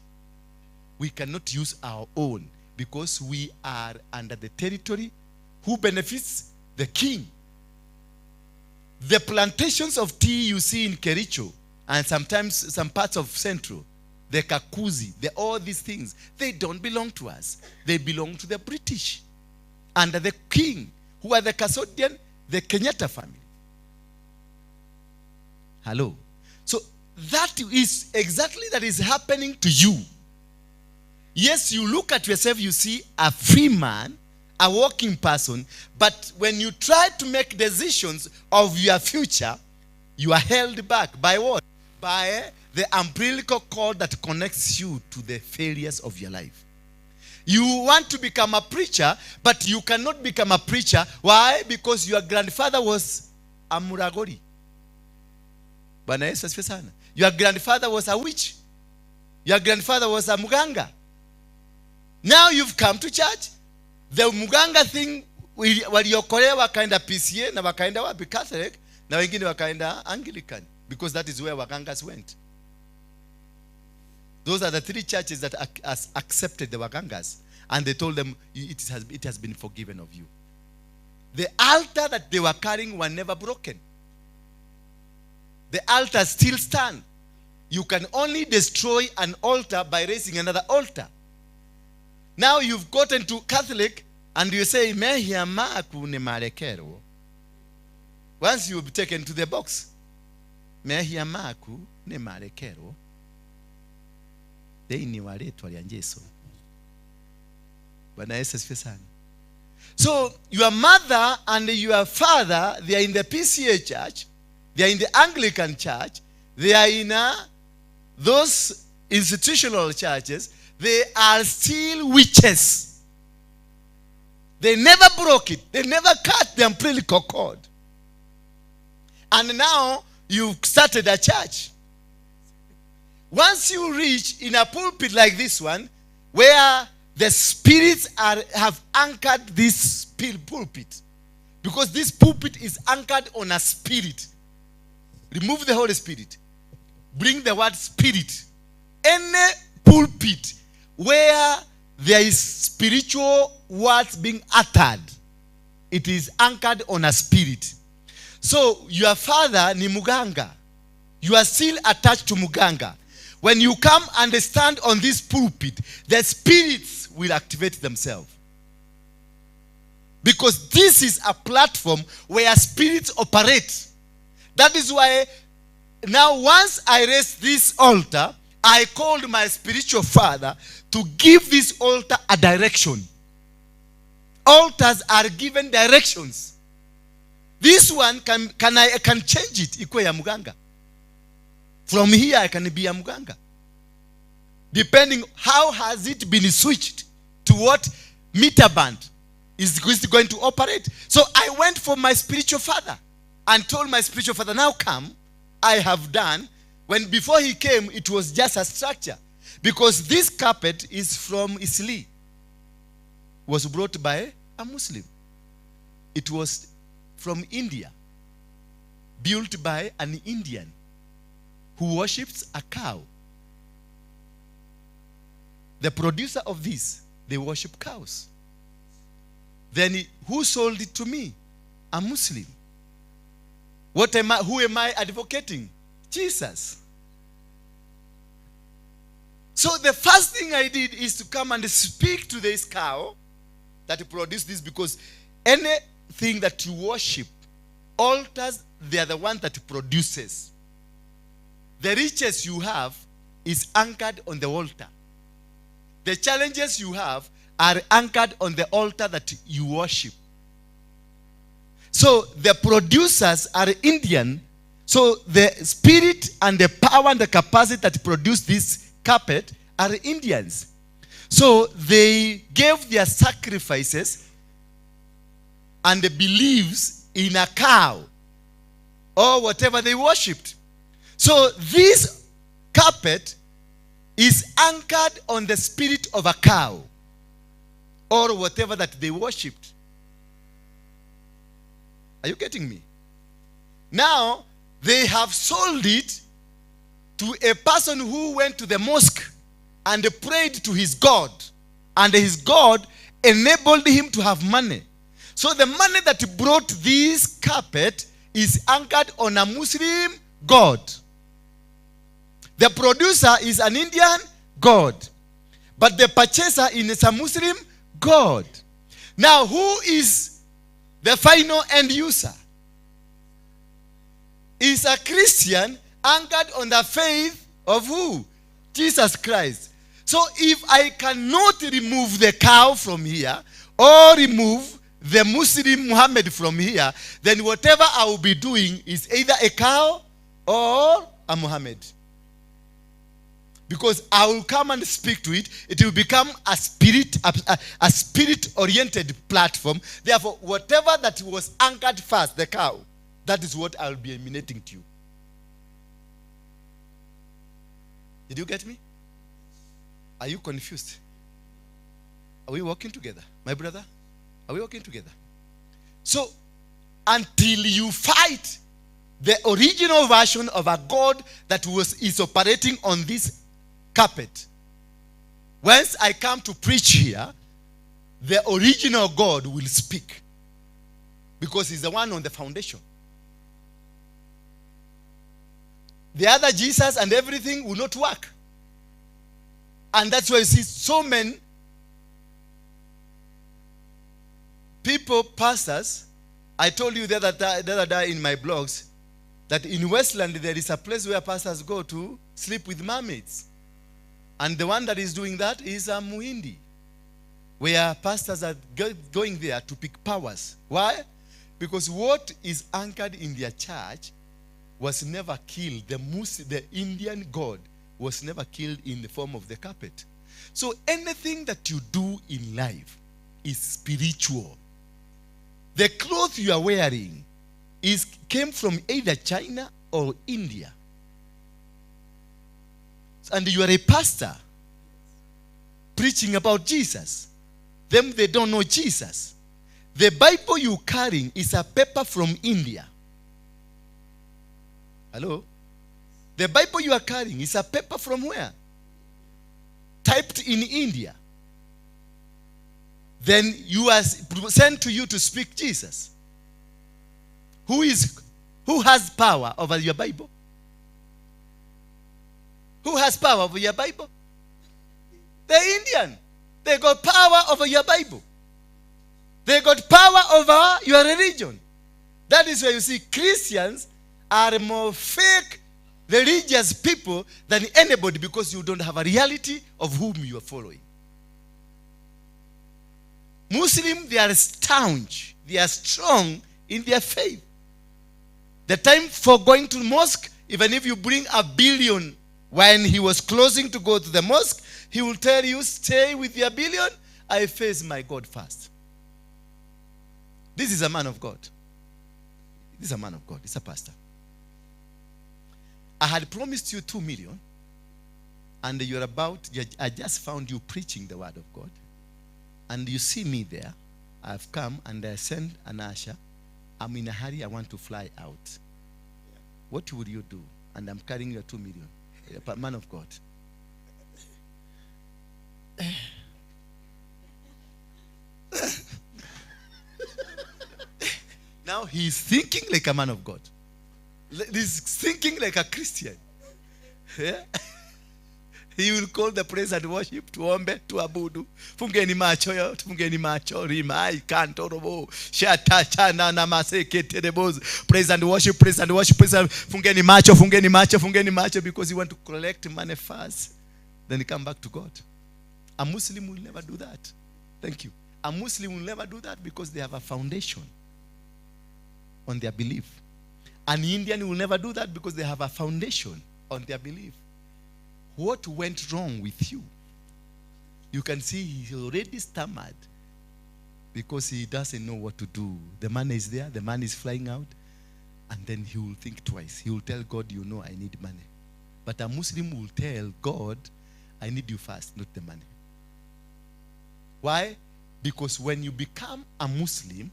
We cannot use our own because we are under the territory. Who benefits? The king. The plantations of tea you see in Kericho and sometimes some parts of Central, the Kakuzi, all these things, they don't belong to us. They belong to the British under the king, who are the custodian, the Kenyatta family. Hello. So that is exactly that is happening to you. Yes, you look at yourself, you see a free man, a working person, but when you try to make decisions of your future, you are held back by what? By the umbilical cord that connects you to the failures of your life. You want to become a preacher, but you cannot become a preacher. Why? Because your grandfather was a Muragori. Your grandfather was a witch. Your grandfather was a Muganga. Now you've come to church. The Muganga thing, waliokolewa wakaenda PCA na wakaenda wapi Catholic na wengine wakaenda Anglican, because that is where Wagangas went. Those are the 3 churches that accepted the Wagangas, and they told them it has been forgiven of you. The altar that they were carrying were never broken. The altar still stand. You can only destroy an altar by raising another altar. Now you've gotten to Catholic and you say, Mehia maku ne marekero. Once you've taken to the box, Mehia maku ne marekero. Dei ni waletwa lya Yesu. Bwana Yesu asifiwe sana. So your mother and your father, they are in the PCA church, they are in the Anglican church, they are in those institutional churches. They are still witches. They never broke it. They never cut the umbilical cord. And now you started a church. Once you reach in a pulpit like this one, where the spirits have anchored this pulpit, because this pulpit is anchored on a spirit. Remove the Holy Spirit. Bring the word spirit. Any pulpit where there is spiritual words being uttered, it is anchored on a spirit. So your father ni muganga. You are still attached to muganga. When you come and stand on this pulpit, the spirits will activate themselves. Because this is a platform where spirits operate. That is why now once I raised this altar, I called my spiritual father to give this altar a direction. Altars are given directions. This one can change it. Ikuwe ya muganga. From here I can be a muganga. Depending how has it been switched to what meter band is going to operate. So I went for my spiritual father and told my spiritual father, now come, I have done. When before he came, it was just a structure. Because this carpet is from Italy. Was brought by a Muslim. It was from India. Built by an Indian who worships a cow. The producer of this, they worship cows. Then who sold it to me? A Muslim. Who am I advocating? Jesus. So the first thing I did is to come and speak to this cow that produced this, because anything that you worship, altars, they are the one that produces. The riches you have is anchored on the altar. The challenges you have are anchored on the altar that you worship. So the producers are Indian. So the spirit and the power and the capacity that produce this carpet are Indians. So they gave their sacrifices and the beliefs in a cow or whatever they worshipped. So this carpet is anchored on the spirit of a cow or whatever that they worshipped. Are you getting me? Now, they have sold it to a person who went to the mosque and prayed to his God. And his God enabled him to have money. So the money that brought this carpet is anchored on a Muslim God. The producer is an Indian God. But the purchaser is a Muslim God. Now, who is the final end user? Is a Christian anchored on the faith of who? Jesus Christ. So if I cannot remove the cow from here or remove the Muslim Muhammad from here, then whatever I will be doing is either a cow or a Muhammad. Because I will come and speak to it, it will become a spirit-oriented platform. Therefore, whatever that was anchored first, the cow, that is what I will be emanating to you. Did you get me? Are you confused? Are we working together? My brother, are we working together? So, until you fight the original version of a God that is operating on this carpet, once I come to preach here, the original God will speak. Because he's the one on the foundation. The other Jesus and everything will not work. And that's why you see so many people, pastors. I told you the other day in my blogs that in Westland there is a place where pastors go to sleep with mermaids. And the one that is doing that is a Muhindi. where pastors are going there to pick powers. Why? Because what is anchored in their church was never killed. The Indian god was never killed in the form of the carpet. So anything that you do in life is spiritual. The clothes you are wearing came from either China or India. And you are a pastor preaching about Jesus. Them, they don't know Jesus. The Bible you carrying is a paper from India. Hello? The Bible you are carrying is a paper from where? Typed in India. Then you are sent to you to speak Jesus. Who has power over your Bible? Who has power over your Bible? The Indian. They got power over your Bible. They got power over your religion. That is where you see Christians are more fake religious people than anybody, because you don't have a reality of whom you are following. Muslims, they are staunch. They are strong in their faith. The time for going to mosque, even if you bring $1 billion, when he was closing to go to the mosque, he will tell you, stay with your $1 billion. I face my God first. This is a man of God. This is a man of God. It's a pastor. I had promised you 2 million, and I just found you preaching the word of God. And you see me there. I've come and I sent an usher. I'm in a hurry. I want to fly out. What would you do? And I'm carrying your 2 million. A man of God. Now he's thinking like a man of God. He's thinking like a Christian. Yeah? He will call the praise and worship, tuombe, tuabudu. Fungeni macho yo, fungeni macho, rimai, kantorobo, shata, chana, namaseke, tereboz. Praise and worship, praise and worship, praise and fungeni macho, fungeni macho, fungeni macho, because you want to collect money first. Then you come back to God. A Muslim will never do that. Thank you. A Muslim will never do that because they have a foundation on their belief. An Indian will never do that because they have a foundation on their belief. What went wrong with you? You can see he already stammered because he doesn't know what to do. The man is there, the man is flying out, and then he will think twice. He will tell God, you know, I need money. But a Muslim will tell God, I need you first, not the money. Why? Because when you become a Muslim,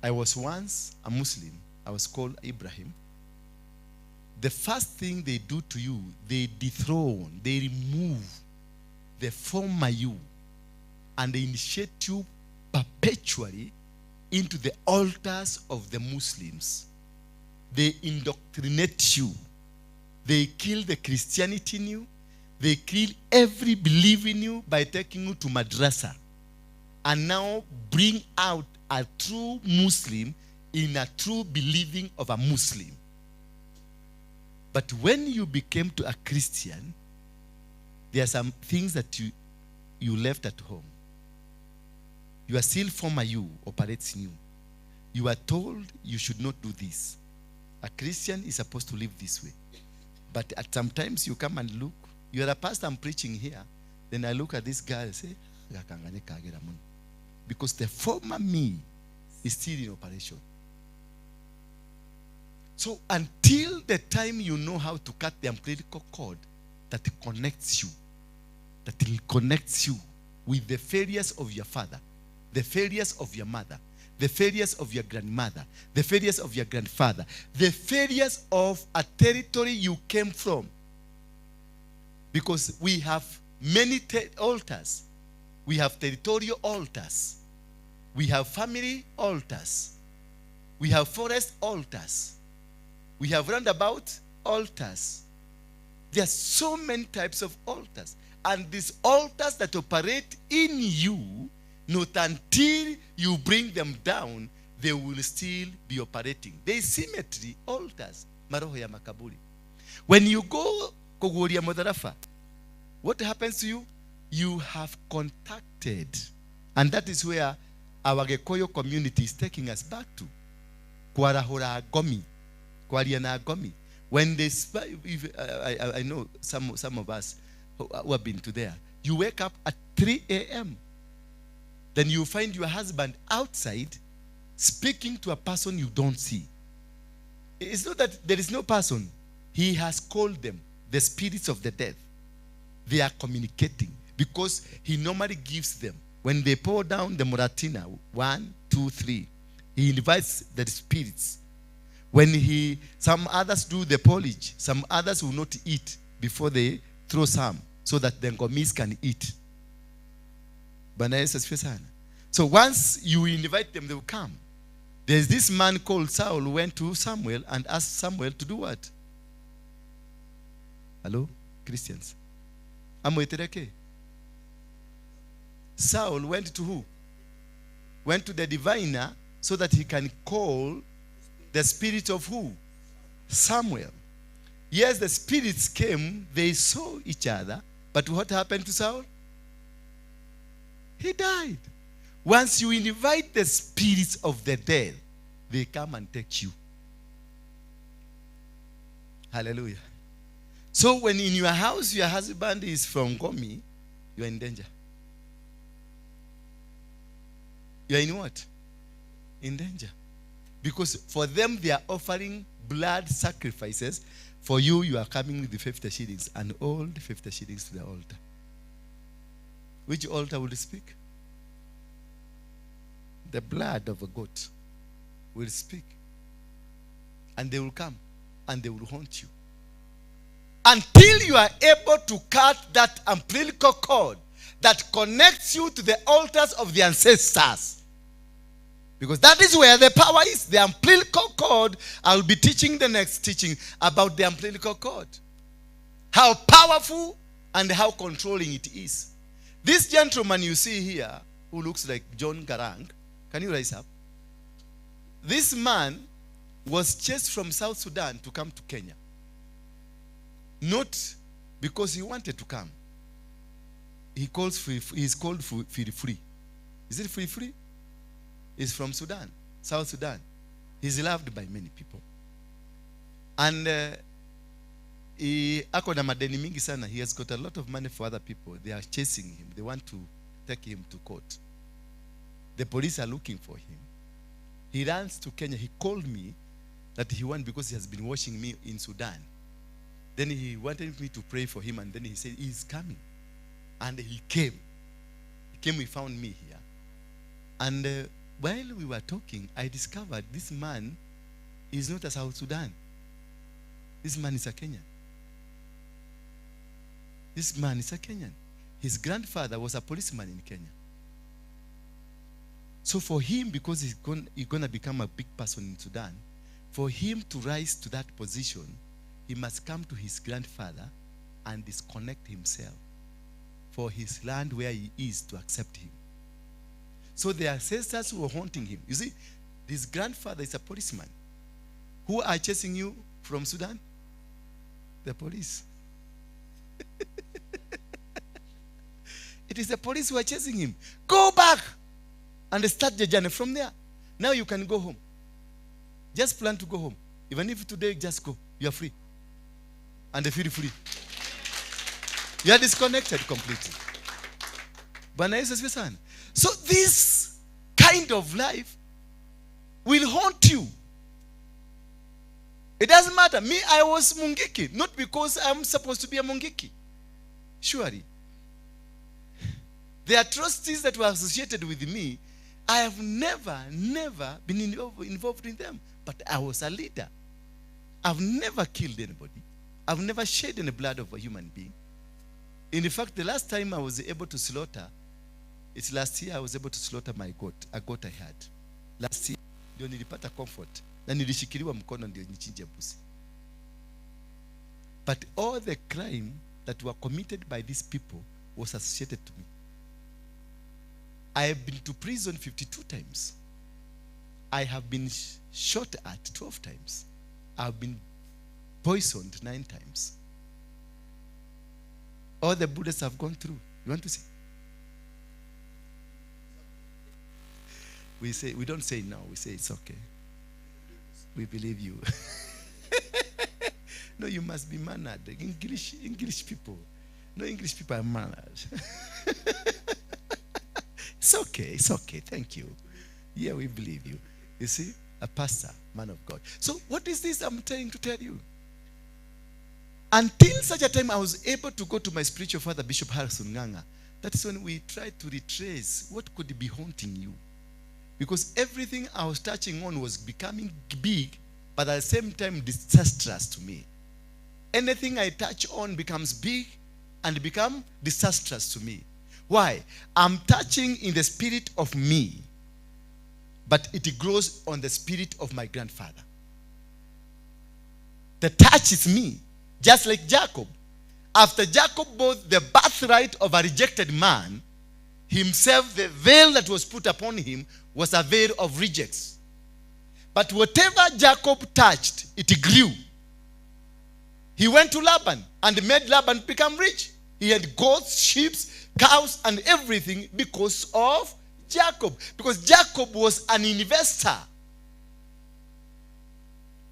I was once a Muslim. I was called Ibrahim. The first thing they do to you, they dethrone, they remove the former you, and they initiate you perpetually into the altars of the Muslims. They indoctrinate you. They kill the Christianity in you. They kill every belief in you by taking you to madrasa, and now bring out a true Muslim in a true believing of a Muslim. But when you became to a Christian, there are some things that you left at home. You are still former you operates in you. You are told you should not do this. A Christian is supposed to live this way. But at sometimes you come and look. You are a pastor, I'm preaching here. Then I look at this guy and say, because the former me is still in operation. So until the time you know how to cut the umbilical cord that connects you, with the failures of your father, the failures of your mother, the failures of your grandmother, the failures of your grandfather, the failures of a territory you came from. Because we have many altars. We have territorial altars. We have family altars. We have forest altars. We have roundabout altars. There are so many types of altars. And these altars that operate in you, not until you bring them down, they will still be operating. There is symmetry altars. Maroho ya makaburi. When you go Kogoria Modarafa, what happens to you? you have contacted, and that is where our Gekoyo community is taking us back to. Kwarahura gomi, kwariana gomi. When they, I know some of us who have been to there, you wake up at 3 a.m. Then you find your husband outside speaking to a person you don't see. It's not that there is no person. He has called them, the spirits of the dead. They are communicating because he normally gives them. When they pour down the moratina, 1, 2, 3, he invites the spirits. When some others do the polish, some others will not eat before they throw some, so that the ngomis can eat. So once you invite them, they will come. There's this man called Saul who went to Samuel and asked Samuel to do what? Hello, Christians? Saul went to who? Went to the diviner so that he can call the spirit of who? Samuel. Yes, the spirits came, they saw each other, but what happened to Saul? He died. Once you invite the spirits of the dead, they come and take you. Hallelujah. So when in your house your husband is from Gomi, you are in danger. You are in what? In danger. Because for them they are offering blood sacrifices. For you, you are coming with the 50 shillings and all the 50 shillings to the altar. Which altar will speak? The blood of a goat will speak. And they will come and they will haunt you. Until you are able to cut that umbilical cord that connects you to the altars of the ancestors. Because that is where the power is. The umbilical cord. I will be teaching the next teaching about the umbilical cord. How powerful and how controlling it is. This gentleman you see here, who looks like John Garang, can you rise up? This man was chased from South Sudan to come to Kenya. Not because he wanted to come. He is called Free. Is it Free? He's from Sudan, South Sudan. He's loved by many people. And he has got a lot of money for other people. They are chasing him. They want to take him to court. The police are looking for him. He runs to Kenya. He called me that he went because he has been watching me in Sudan. Then he wanted me to pray for him, and then he said he's coming. And he came. He found me here. And while we were talking, I discovered this man is not a South Sudan. This man is a Kenyan. This man is a Kenyan. His grandfather was a policeman in Kenya. So for him, because he's going to become a big person in Sudan, for him to rise to that position, he must come to his grandfather and disconnect himself for his land where he is to accept him. So the ancestors who were haunting him. You see, his grandfather is a policeman. Who are chasing you from Sudan? The police. It is the police who are chasing him. Go back and start the journey from there. Now you can go home. Just plan to go home. Even if today, just go. You are free. And they feel free. You are disconnected completely. So this kind of life will haunt you. It doesn't matter. Me, I was Mungiki. Not because I'm supposed to be a Mungiki. Surely. The atrocities that were associated with me, I have never been involved in them. But I was a leader. I've never killed anybody. I've never shed any blood of a human being. In fact, the last time I was able to slaughter, it's last year I was able to slaughter my goat, a goat I had. Last year, ndio nilipata comfort. Na nilishikiliwa mkono ndio nichinje busi. But all the crime that were committed by these people was associated to me. I have been to prison 52 times. I have been shot at 12 times. I have been poisoned 9 times. All the bullets I've gone through, You want to say? We don't say no. We say it's okay. We believe you. No, you must be mannered. English people. No, English people are mannered. It's okay. Thank you. Yeah, we believe you. You see, a pastor, man of God. So what is this I'm trying to tell you? Until such a time I was able to go to my spiritual father, Bishop Harrison Nganga. That is when we tried to retrace what could be haunting you. Because everything I was touching on was becoming big, but at the same time disastrous to me. Anything I touch on becomes big and become disastrous to me. Why? I'm touching in the spirit of me, but it grows on the spirit of my grandfather. The touch is me, just like Jacob. After Jacob bought the birthright of a rejected man, himself, the veil that was put upon him was a veil of rejects. But whatever Jacob touched, it grew. He went to Laban and made Laban become rich. He had goats, sheep, cows, and everything because of Jacob. Because Jacob was an investor.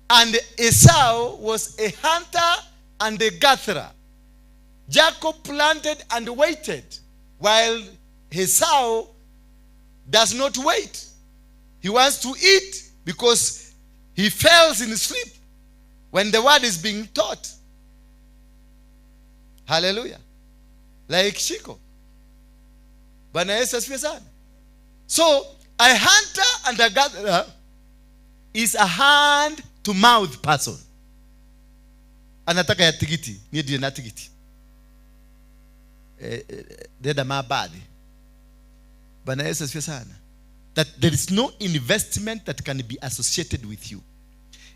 And Esau was a hunter and a gatherer. Jacob planted and waited, while Esau does not wait. He wants to eat because he fails in sleep when the word is being taught. Hallelujah. Like Shiko. Bwana Yesu asifiwe sana. So, a hunter and a gatherer is a hand-to-mouth person. Anataka ya tigiti. Niye diye na tigiti. Deda mabadi. Bwana Yesu asifiwe sana. That there is no investment that can be associated with you.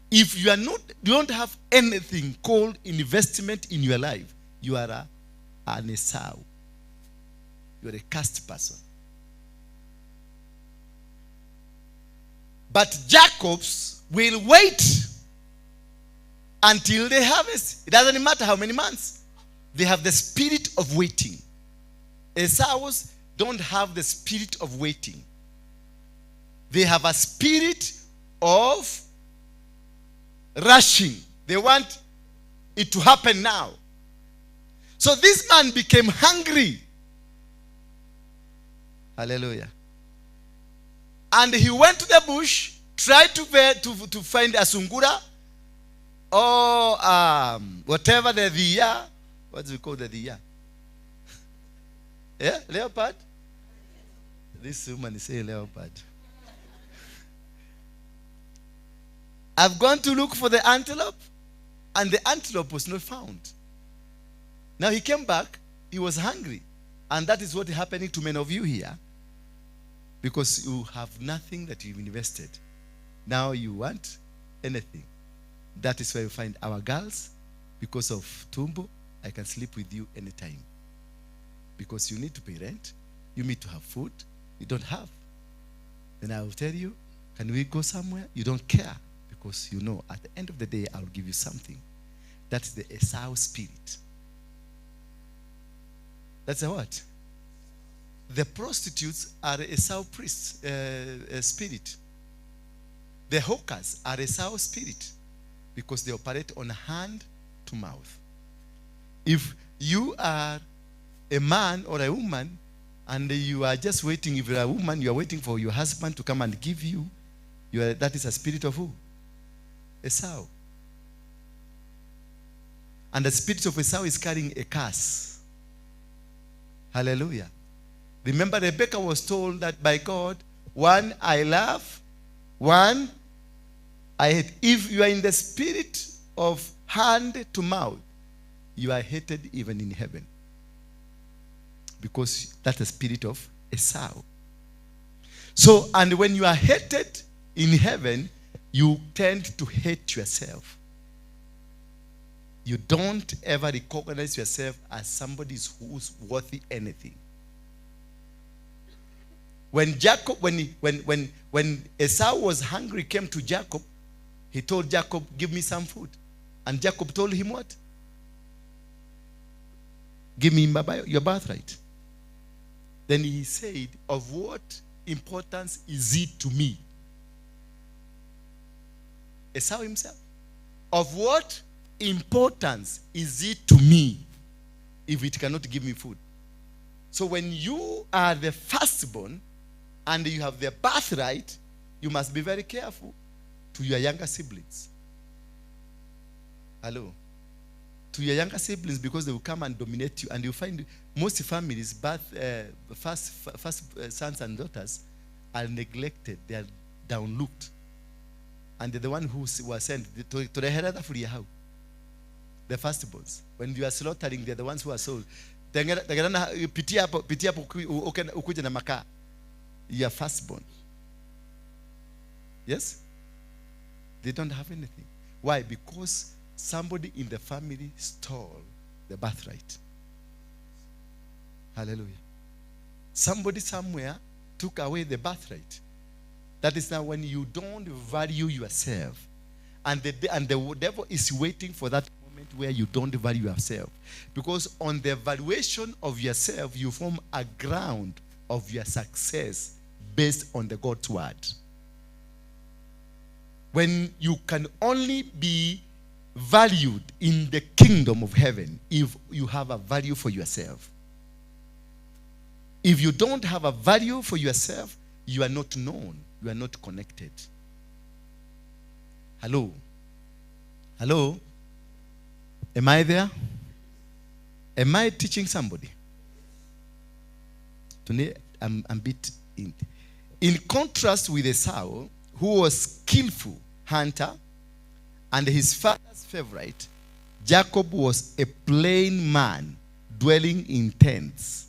If you don't have anything called investment in your life, you are an Esau. You are a cursed person. But Jacob's will wait until they harvest. It doesn't matter how many months. They have the spirit of waiting. Esau's don't have the spirit of waiting. They have a spirit of rushing. They want it to happen now. So this man became hungry. Hallelujah. And he went to the bush, tried to find a sungura or whatever the diya. What do we call the diya? Yeah, leopard. This woman is saying leopard. I've gone to look for the antelope, and the antelope was not found. Now he came back, he was hungry. And that is what is happening to many of you here. Because you have nothing that you've invested. Now you want anything. That is where you find our girls, because of Tumbo, I can sleep with you anytime. Because you need to pay rent, you need to have food, you don't have. Then I will tell you, can we go somewhere? You don't care. Because you know, at the end of the day, I'll give you something. That's the Esau spirit. That's a what? The prostitutes are Esau priests, spirit. The hawkers are Esau spirit. Because they operate on hand to mouth. If you are a man or a woman, and you are just waiting, if you are a woman, you are waiting for your husband to come and give you, that is a spirit of who? Esau. And the spirit of Esau is carrying a curse. Hallelujah. Remember, Rebecca was told that by God, one I love, one I hate. If you are in the spirit of hand to mouth, you are hated even in heaven. Because that's the spirit of Esau. So, and when you are hated in heaven, you tend to hate yourself. You don't ever recognize yourself as somebody who's worthy anything. When Jacob, when Esau was hungry, came to Jacob, he told Jacob, give me some food. And Jacob told him what? Give me your birthright. Then he said, of what importance is it to me? Esau himself. Of what importance is it to me if it cannot give me food? So when you are the firstborn and you have the birthright, you must be very careful to your younger siblings. Hello? To your younger siblings, because they will come and dominate you. And you find most families, first sons and daughters are neglected. They are downlooked. And they're the one who was sent to the head of the house. The firstborns. When you are slaughtering, they're the ones who are sold. You are firstborn. Yes? They don't have anything. Why? Because somebody in the family stole the birthright. Hallelujah. Somebody somewhere took away the birthright. That is now when you don't value yourself. And the devil is waiting for that moment where you don't value yourself. Because on the valuation of yourself, you form a ground of your success based on the God's word. When you can only be valued in the kingdom of heaven if you have a value for yourself. If you don't have a value for yourself, you are not known. You are not connected. Hello? Hello? Am I there? Am I teaching somebody? Today, I'm a bit in contrast with Esau, who was skillful hunter and his father's favorite, Jacob was a plain man dwelling in tents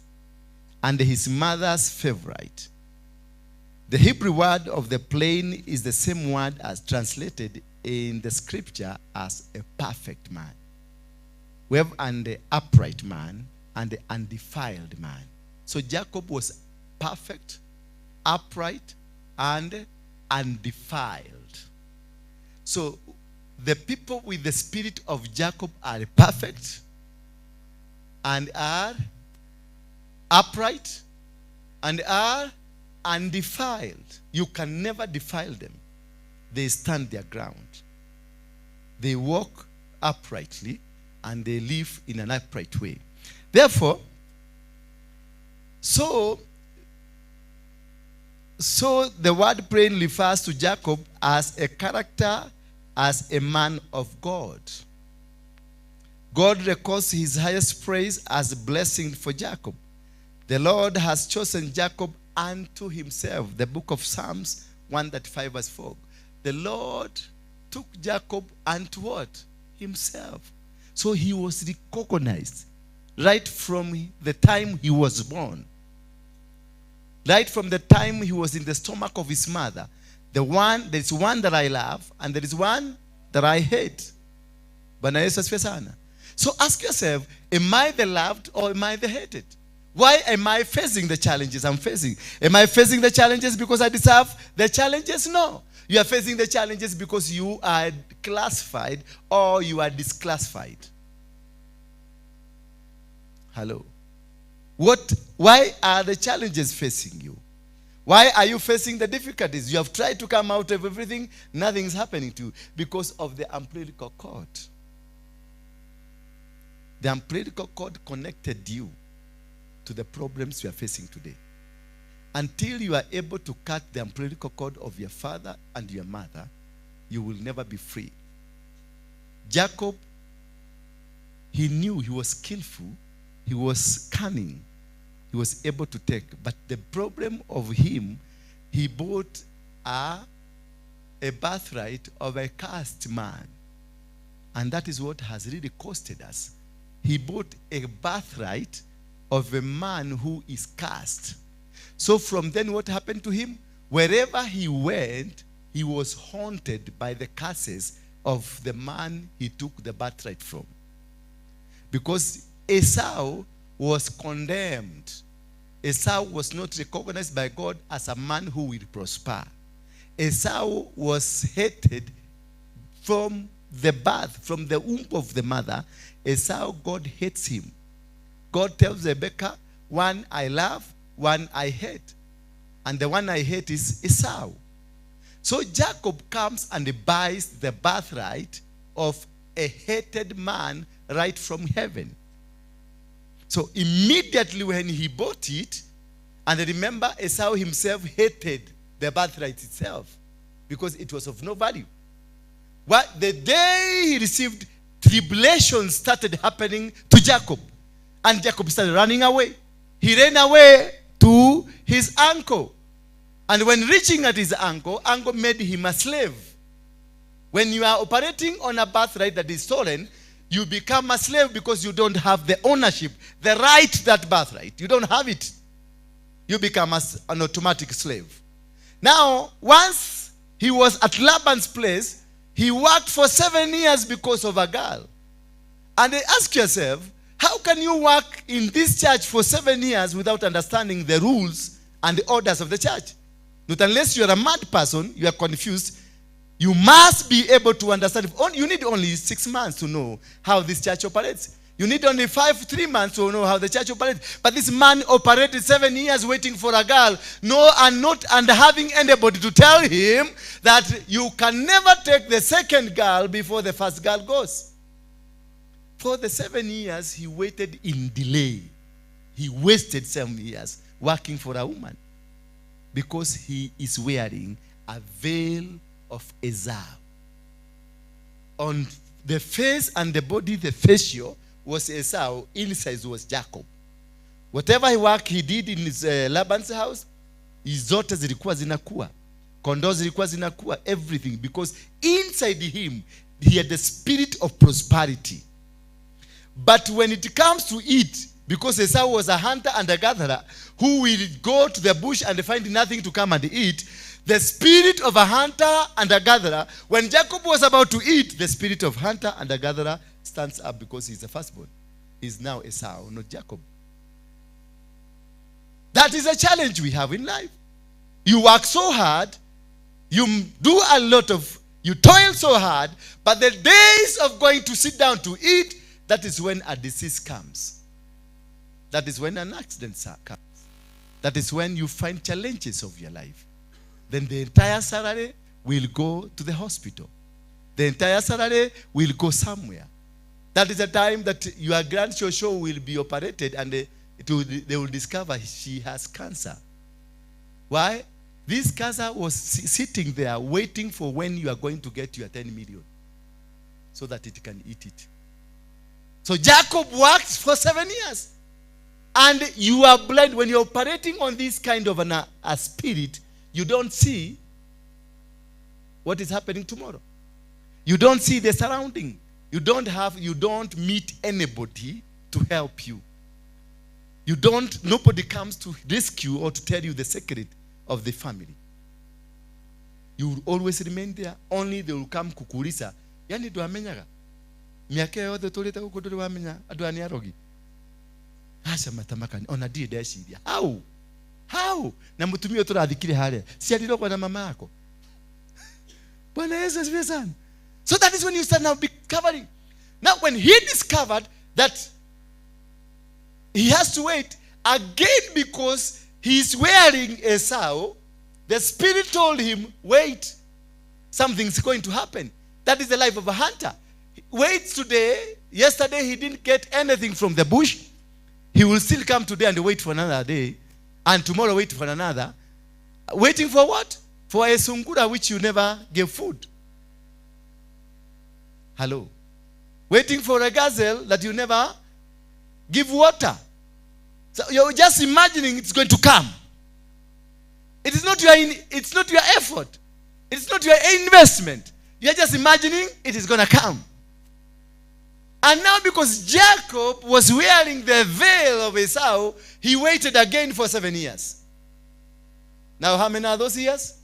and his mother's favorite. The Hebrew word of the plain is the same word as translated in the scripture as a perfect man. We have an upright man and the undefiled man. So Jacob was perfect, upright, and undefiled. So the people with the spirit of Jacob are perfect and are upright and are undefiled. You can never defile them. They stand their ground. They walk uprightly and they live in an upright way. Therefore, so the word plain refers to Jacob as a character, as a man of God. God records his highest praise as a blessing for Jacob. The Lord has chosen Jacob unto himself. The book of Psalms 135 verse 4. The Lord took Jacob unto what? Himself. So he was recognized right from the time he was born. Right from the time he was in the stomach of his mother. There is one that I love and there is one that I hate. So ask yourself, am I the loved or am I the hated? Why am I facing the challenges I'm facing? Am I facing the challenges because I deserve the challenges? No. You are facing the challenges because you are classified or you are disclassified. Hello. Why are the challenges facing you? Why are you facing the difficulties? You have tried to come out of everything, nothing is happening to you because of the umbilical cord. The umbilical cord connected you to the problems you are facing today. Until you are able to cut the umbilical cord of your father and your mother, you will never be free. Jacob, he knew, he was skillful, he was cunning, he was able to take. But the problem of him, he bought a birthright of a cursed man. And that is what has really costed us. He bought a birthright of a man who is cursed. So from then what happened to him? Wherever he went, he was haunted by the curses of the man he took the birthright from. Because Esau was condemned. Esau was not recognized by God as a man who will prosper. Esau was hated from the birth, from the womb of the mother. Esau, God hates him. God tells Rebekah, one I love, one I hate. And the one I hate is Esau. So Jacob comes and buys the birthright of a hated man right from heaven. So immediately when he bought it, and remember Esau himself hated the birthright itself because it was of no value. The day he received, tribulation started happening to Jacob. And Jacob started running away. He ran away to his uncle. And when reaching at his uncle made him a slave. When you are operating on a birthright that is stolen, you become a slave because you don't have the ownership, the right to that birthright. You don't have it. You become an automatic slave. Now, once he was at Laban's place, he worked for 7 years because of a girl. And ask yourself, how can you work in this church for 7 years without understanding the rules and the orders of the church? Not unless you are a mad person, you are confused. You must be able to understand. You need only 6 months to know how this church operates. You need only 3 months to know how the church operates. But this man operated 7 years waiting for a girl, and having anybody to tell him that you can never take the second girl before the first girl goes. For the 7 years, he waited in delay. He wasted 7 years working for a woman because he is wearing a veil of Esau. On the face and the body, the facial was Esau, inside was Jacob. Whatever work he did in his Laban's house, zote zilikuwa zinakuwa, kondoo zilikuwa zinakuwa, everything, because inside him he had the spirit of prosperity. But when it comes to eat, because Esau was a hunter and a gatherer who will go to the bush and find nothing to come and eat, the spirit of a hunter and a gatherer, when Jacob was about to eat, the spirit of hunter and a gatherer stands up because he's the firstborn. He's now Esau, not Jacob. That is a challenge we have in life. You work so hard, you toil so hard, but the days of going to sit down to eat, that is when a disease comes. That is when an accident comes. That is when you find challenges of your life. Then the entire salary will go to the hospital. The entire salary will go somewhere. That is the time that your grandchildren will be operated and they will discover she has cancer. Why? This cancer was sitting there waiting for when you are going to get your 10 million so that it can eat it. So Jacob worked for 7 years. And you are blind. When you're operating on this kind of a spirit, you don't see what is happening tomorrow. You don't see the surrounding. You don't meet anybody to help you. Nobody comes to rescue or to tell you the secret of the family. You will always remain there. Only they will come kukulisa. Yani duamenyaga. Miaka yote tuleta huko tuli wamenya aduani arogi. Asha matamaka ona die deshiria. How? Na mtumio turathikire hale. Si alirogwa na mama yako. Bwana Yesu asifiwe sana. So that is when you start now discovering. Now when he discovered that he has to wait again because he is wearing Esau, the spirit told him, wait, something's going to happen. That is the life of a hunter. Wait today. Yesterday he didn't get anything from the bush. He will still come today and wait for another day. And tomorrow wait for another. Waiting for what? For a sungura which you never gave food. Hello. Waiting for a gazelle that you never give water. So you're just imagining it's going to come. It's not your effort. It's not your investment. You're just imagining it is going to come. And now because Jacob was wearing the veil of Esau, he waited again for 7 years. Now how many are those years?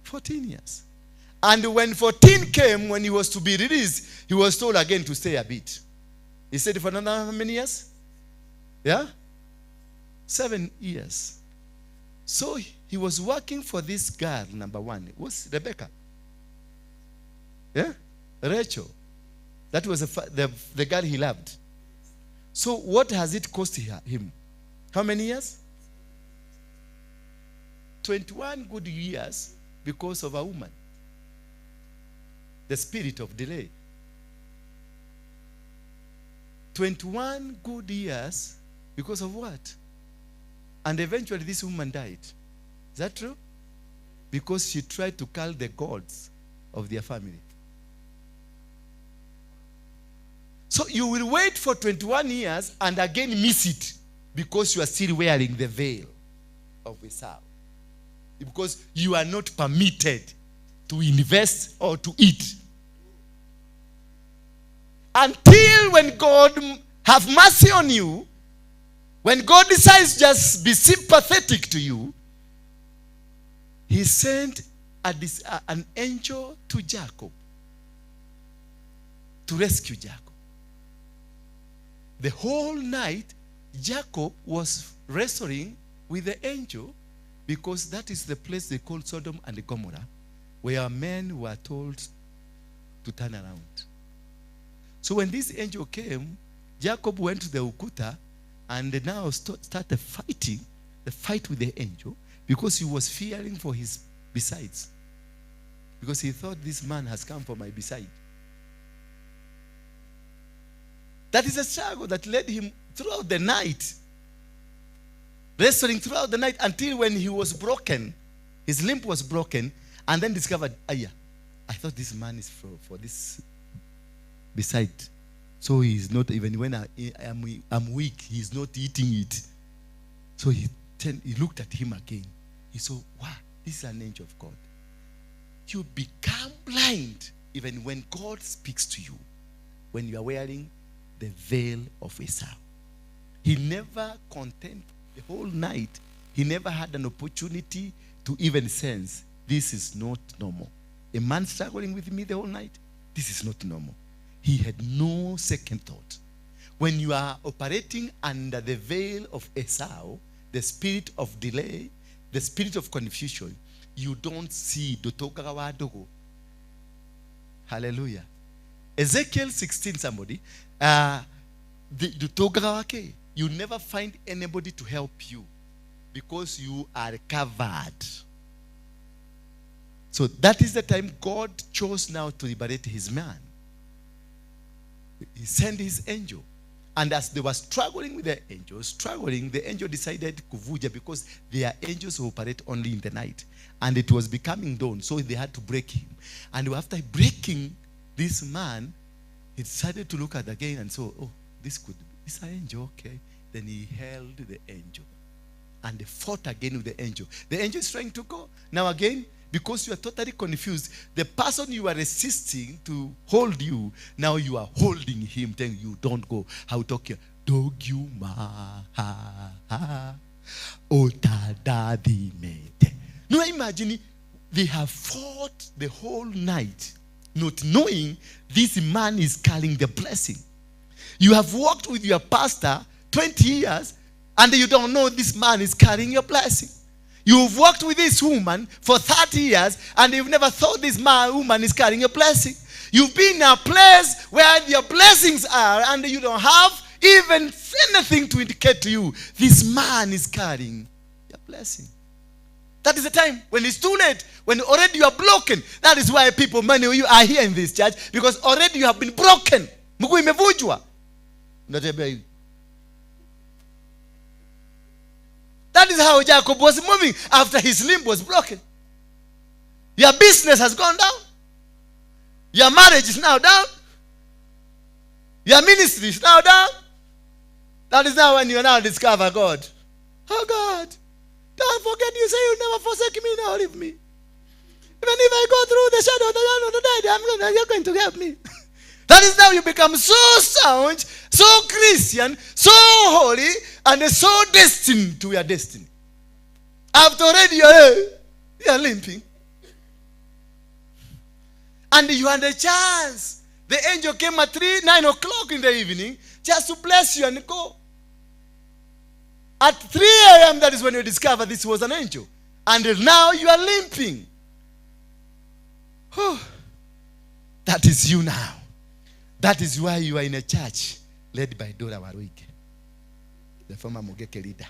14 years. And when 14 came, when he was to be released, he was told again to stay a bit. He said for another how many years? Yeah? 7 years. So he was working for this girl, number one. It was Rebecca. Yeah? Rachel. That was the girl he loved. So what has it cost him? How many years? 21 good years because of a woman. The spirit of delay. 21 good years because of what? And eventually this woman died. Is that true? Because she tried to call the gods of their family. So you will wait for 21 years and again miss it because you are still wearing the veil of Esau. Because you are not permitted to invest or to eat. Until when God have mercy on you, when God decides to just be sympathetic to you, he sent an angel to Jacob to rescue Jacob. The whole night, Jacob was wrestling with the angel because that is the place they call Sodom and Gomorrah, where men were told to turn around. So when this angel came, Jacob went to the Ukuta and now started fighting, the fight with the angel, because he was fearing for his besides. Because he thought this man has come for my beside. That is a struggle that led him throughout the night. Wrestling throughout the night until when he was broken. His limb was broken. And then discovered, I thought this man is for this beside. So he's not, even when I'm weak, he's not eating it. So he looked at him again. He saw, wow, this is an angel of God. You become blind even when God speaks to you. When you are wearing the veil of Esau. He never content the whole night. He never had an opportunity to even sense, this is not normal. A man struggling with me the whole night, this is not normal. He had no second thought. When you are operating under the veil of Esau, the spirit of delay, the spirit of confusion, you don't see dotogawadogo. Hallelujah. Ezekiel 16, somebody. You never find anybody to help you because you are covered. So that is the time God chose now to liberate his man. He sent his angel. And as they were struggling with the angel decided kuvuja because they are angels who operate only in the night. And it was becoming dawn, so they had to break him. And after breaking this man, he decided to look at again and saw, this is an angel, okay. Then he held the angel. And they fought again with the angel. The angel is trying to go. Now again, because you are totally confused, the person you are resisting to hold you, now you are holding him, telling you, don't go. How talk here? Dog you ma ha ha. Otadadi mete. Now imagine they have fought the whole night, not knowing this man is carrying the blessing. You have walked with your pastor 20 years, and you don't know this man is carrying your blessing. You've worked with this woman for 30 years and you've never thought this woman is carrying a blessing. You've been in a place where your blessings are and you don't have even anything to indicate to you this man is carrying your blessing. That is the time when it's too late, when already you are broken. That is why people, many of you are here in this church, because already you have been broken. Mguu imevunjwa. That is how Jacob was moving after his limb was broken. Your business has gone down. Your marriage is now down. Your ministry is now down. That is now when you now discover God. Oh God, don't forget you say you'll never forsake me, now leave me. Even if I go through the shadow of the land of the dead, you're going to help me. That is now you become so sound, so Christian, so holy, and so destined to your destiny. After already you're limping. And you had a chance. The angel came at 9 o'clock in the evening just to bless you and go. At 3 a.m. that is when you discover this was an angel. And now you are limping. That is you now. That is why you are in a church led by Dora Waruinge, the former Mogeke leader.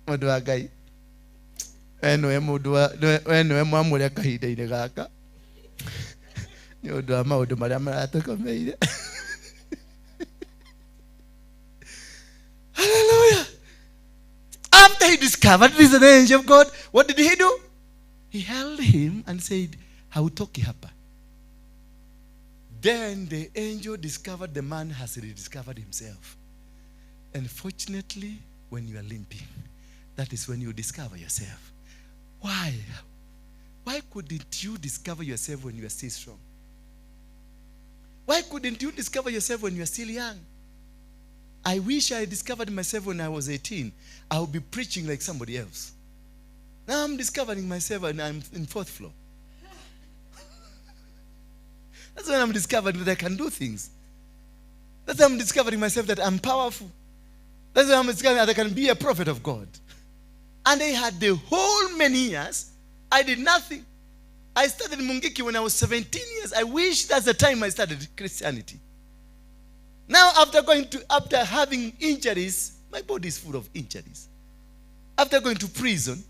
Modwa gai. Eno modwa, eno mwamule kahide ile gaka. Ni odwa maudu marama atokomeire. Hallelujah. After he discovered this is the angel of God, what did he do? He held him and said, "Hautoki hapa." Then the angel discovered the man has rediscovered himself. And fortunately, when you are limping, that is when you discover yourself. Why? Why couldn't you discover yourself when you are still strong? Why couldn't you discover yourself when you are still young? I wish I discovered myself when I was 18. I would be preaching like somebody else. Now I'm discovering myself and I'm in 4th floor. That's when I'm discovering that I can do things. That's when I'm discovering myself that I'm powerful. That's when I'm discovering that I can be a prophet of God. And I had the whole many years, I did nothing. I started Mungiki when I was 17 years. I wish that's the time I started Christianity. Now after having injuries, my body is full of injuries. After going to prison,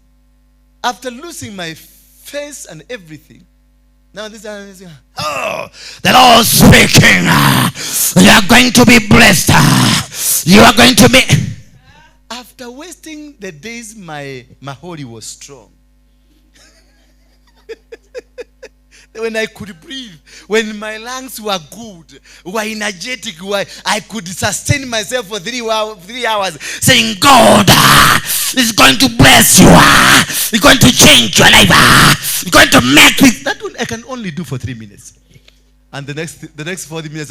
after losing my face and everything, now this is, Oh, the Lord speaking. You are going to be blessed. You are going to be. after wasting the days my holy was strong. When I could breathe, when my lungs were good, were energetic, I could sustain myself for 3 hours, Saying, God is going to bless you. He's going to change your life. He's going to make it. that one I can only do for 3 minutes. And the next 40 minutes,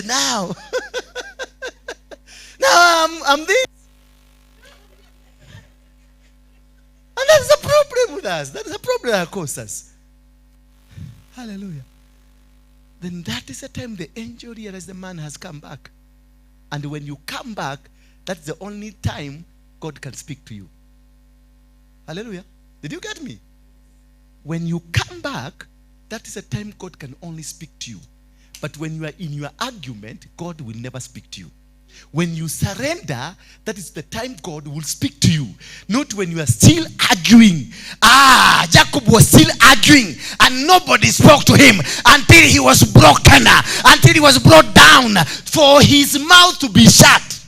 now I'm this. And that's the problem with us. That is the problem that causes us. Hallelujah. Then that is the time the angel realized the man has come back. And when you come back, that's the only time God can speak to you. Hallelujah. Did you get me? When you come back, that is the time God can only speak to you. But when you are in your argument, God will never speak to you. When you surrender, that is the time God will speak to you. Not when you are still arguing. Jacob was still arguing and nobody spoke to him until he was broken, until he was brought down for his mouth to be shut.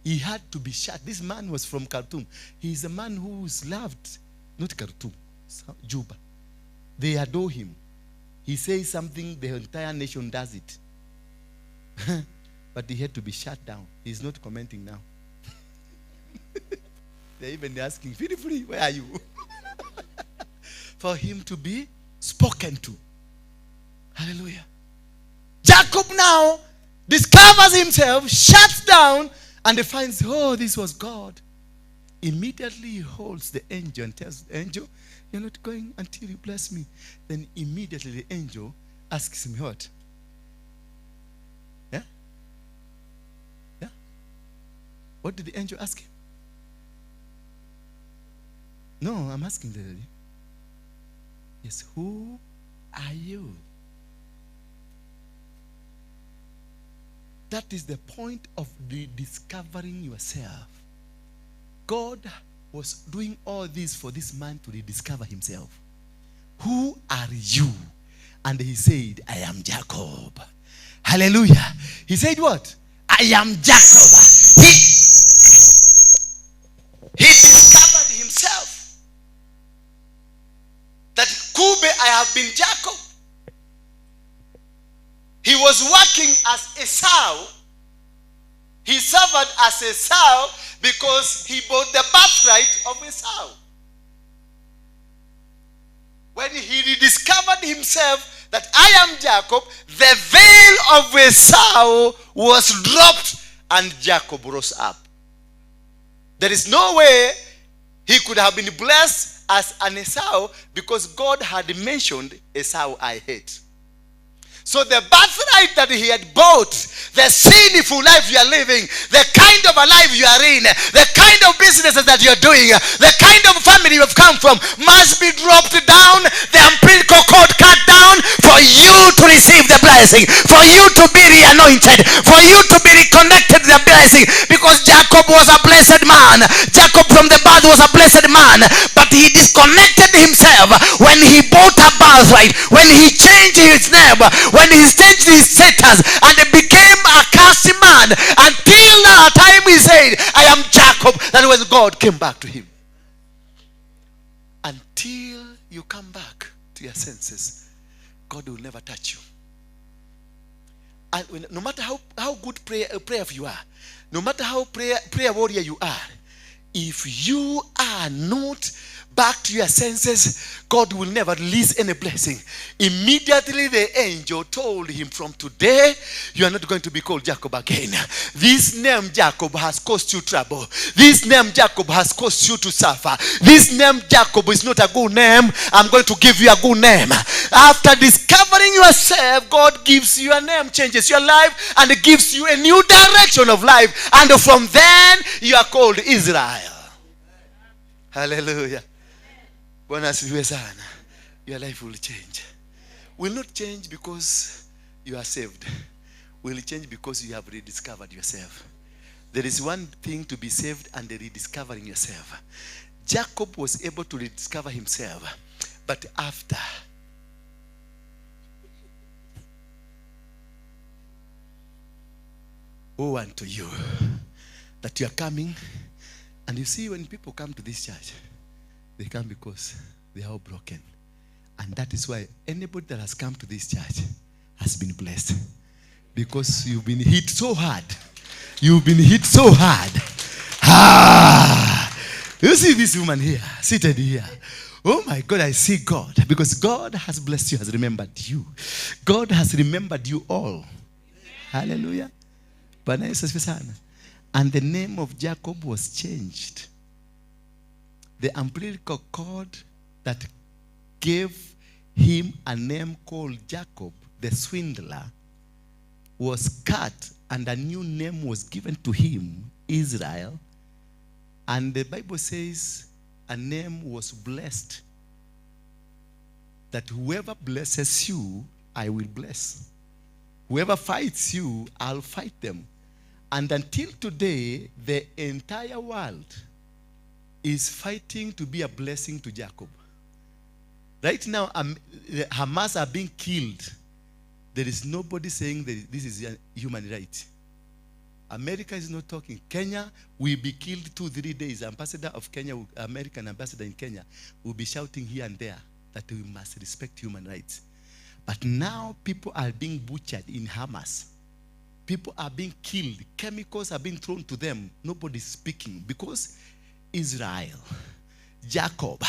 He had to be shut. This man was from Khartoum. He is a man who is loved. Not Khartoum, Juba. They adore him. He says something, the entire nation does it. But he had to be shut down. He's not commenting now. They're even asking, feel free, where are you? For him to be spoken to. Hallelujah. Jacob now discovers himself, shuts down, and finds, oh, this was God. Immediately he holds the angel and tells the angel, you're not going until you bless me. Then immediately the angel asks him what? Yeah? Yeah? What did the angel ask him? No, I'm asking the lady. Yes, who are you? That is the point of discovering yourself. God was doing all this for this man to rediscover himself. Who are you? And he said, I am Jacob. Hallelujah. He said what? I am Jacob. He discovered himself. That Kube, I have been Jacob. He was working as Esau. He suffered as Esau because he bought the birthright of Esau. When he rediscovered himself that I am Jacob, the veil of Esau was dropped and Jacob rose up. There is no way he could have been blessed as an Esau because God had mentioned Esau I hate. So the birthright that he had bought, the sinful life you are living, the kind of a life you are in, the kind of businesses that you are doing, the kind of family you have come from must be dropped down, the umbilical cord cut down receive the blessing, for you to be re-anointed, for you to be reconnected to the blessing. Because Jacob was a blessed man. Jacob from the birth was a blessed man, but he disconnected himself when he bought a birthright, when he changed his name, when he changed his status, and he became a cursed man. Until the time he said, I am Jacob. That was when God came back to him. Until you come back to your senses, God will never touch you. And no matter how good prayer you are, no matter how prayer warrior you are, if you are not back to your senses, God will never release any blessing. Immediately the angel told him, from today, you are not going to be called Jacob again. This name Jacob has caused you trouble. This name Jacob has caused you to suffer. This name Jacob is not a good name. I'm going to give you a good name. After discovering yourself, God gives you a name, changes your life, and gives you a new direction of life. And from then, you are called Israel. Hallelujah. Bwana asifiwe sana. Your life will change. Will not change because you are saved. Will change because you have rediscovered yourself. There is one thing to be saved and rediscovering yourself. Jacob was able to rediscover himself, but after woe unto you that you are coming. And you see, when people come to this church, they come because they are all broken. And that is why anybody that has come to this church has been blessed. Because you've been hit so hard. You've been hit so hard. You see this woman here, seated here. Oh my God, I see God. Because God has blessed you, has remembered you. God has remembered you all. Hallelujah. And the name of Jacob was changed. The umbilical cord that gave him a name called Jacob, the swindler, was cut, and a new name was given to him, Israel. And the Bible says a name was blessed, that whoever blesses you, I will bless. Whoever fights you, I'll fight them. And until today, the entire world is fighting to be a blessing to Jacob. Right now, Hamas are being killed. There is nobody saying that this is a human right. America is not talking. Kenya will be killed 2-3 days. Ambassador of Kenya, American ambassador in Kenya, will be shouting here and there that we must respect human rights. But now people are being butchered in Hamas. People are being killed. Chemicals are being thrown to them. Nobody is speaking because Israel, Jacob,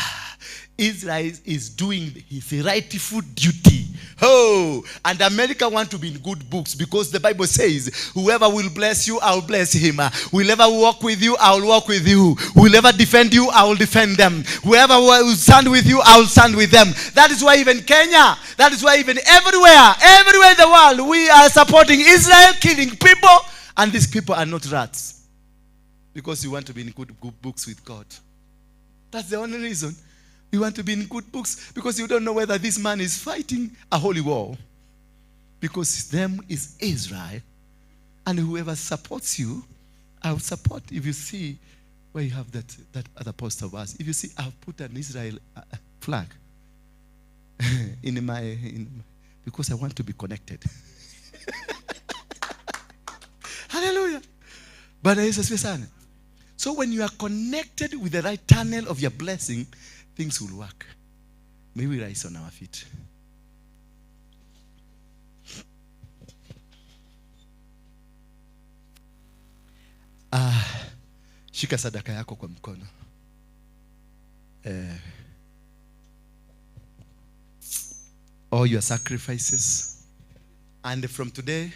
Israel is doing his rightful duty. Oh, and America want to be in good books because the Bible says, whoever will bless you, I'll bless him. Whoever will walk with you, I'll walk with you. Whoever defend you, I will defend them. Whoever will stand with you, I will stand with them. That is why even Kenya, that is why even everywhere in the world, we are supporting Israel, killing people, and these people are not rats. Because you want to be in good books with God. That's the only reason. You want to be in good books because you don't know whether this man is fighting a holy war. Because his name is Israel. And whoever supports you, I will support. If you see where you have that other poster of us, if you see I've put an Israel flag because I want to be connected. Hallelujah. But so when you are connected with the right tunnel of your blessing, things will work. May we rise on our feet. Shika sadaka yako kwa mkono. All your sacrifices. And from today,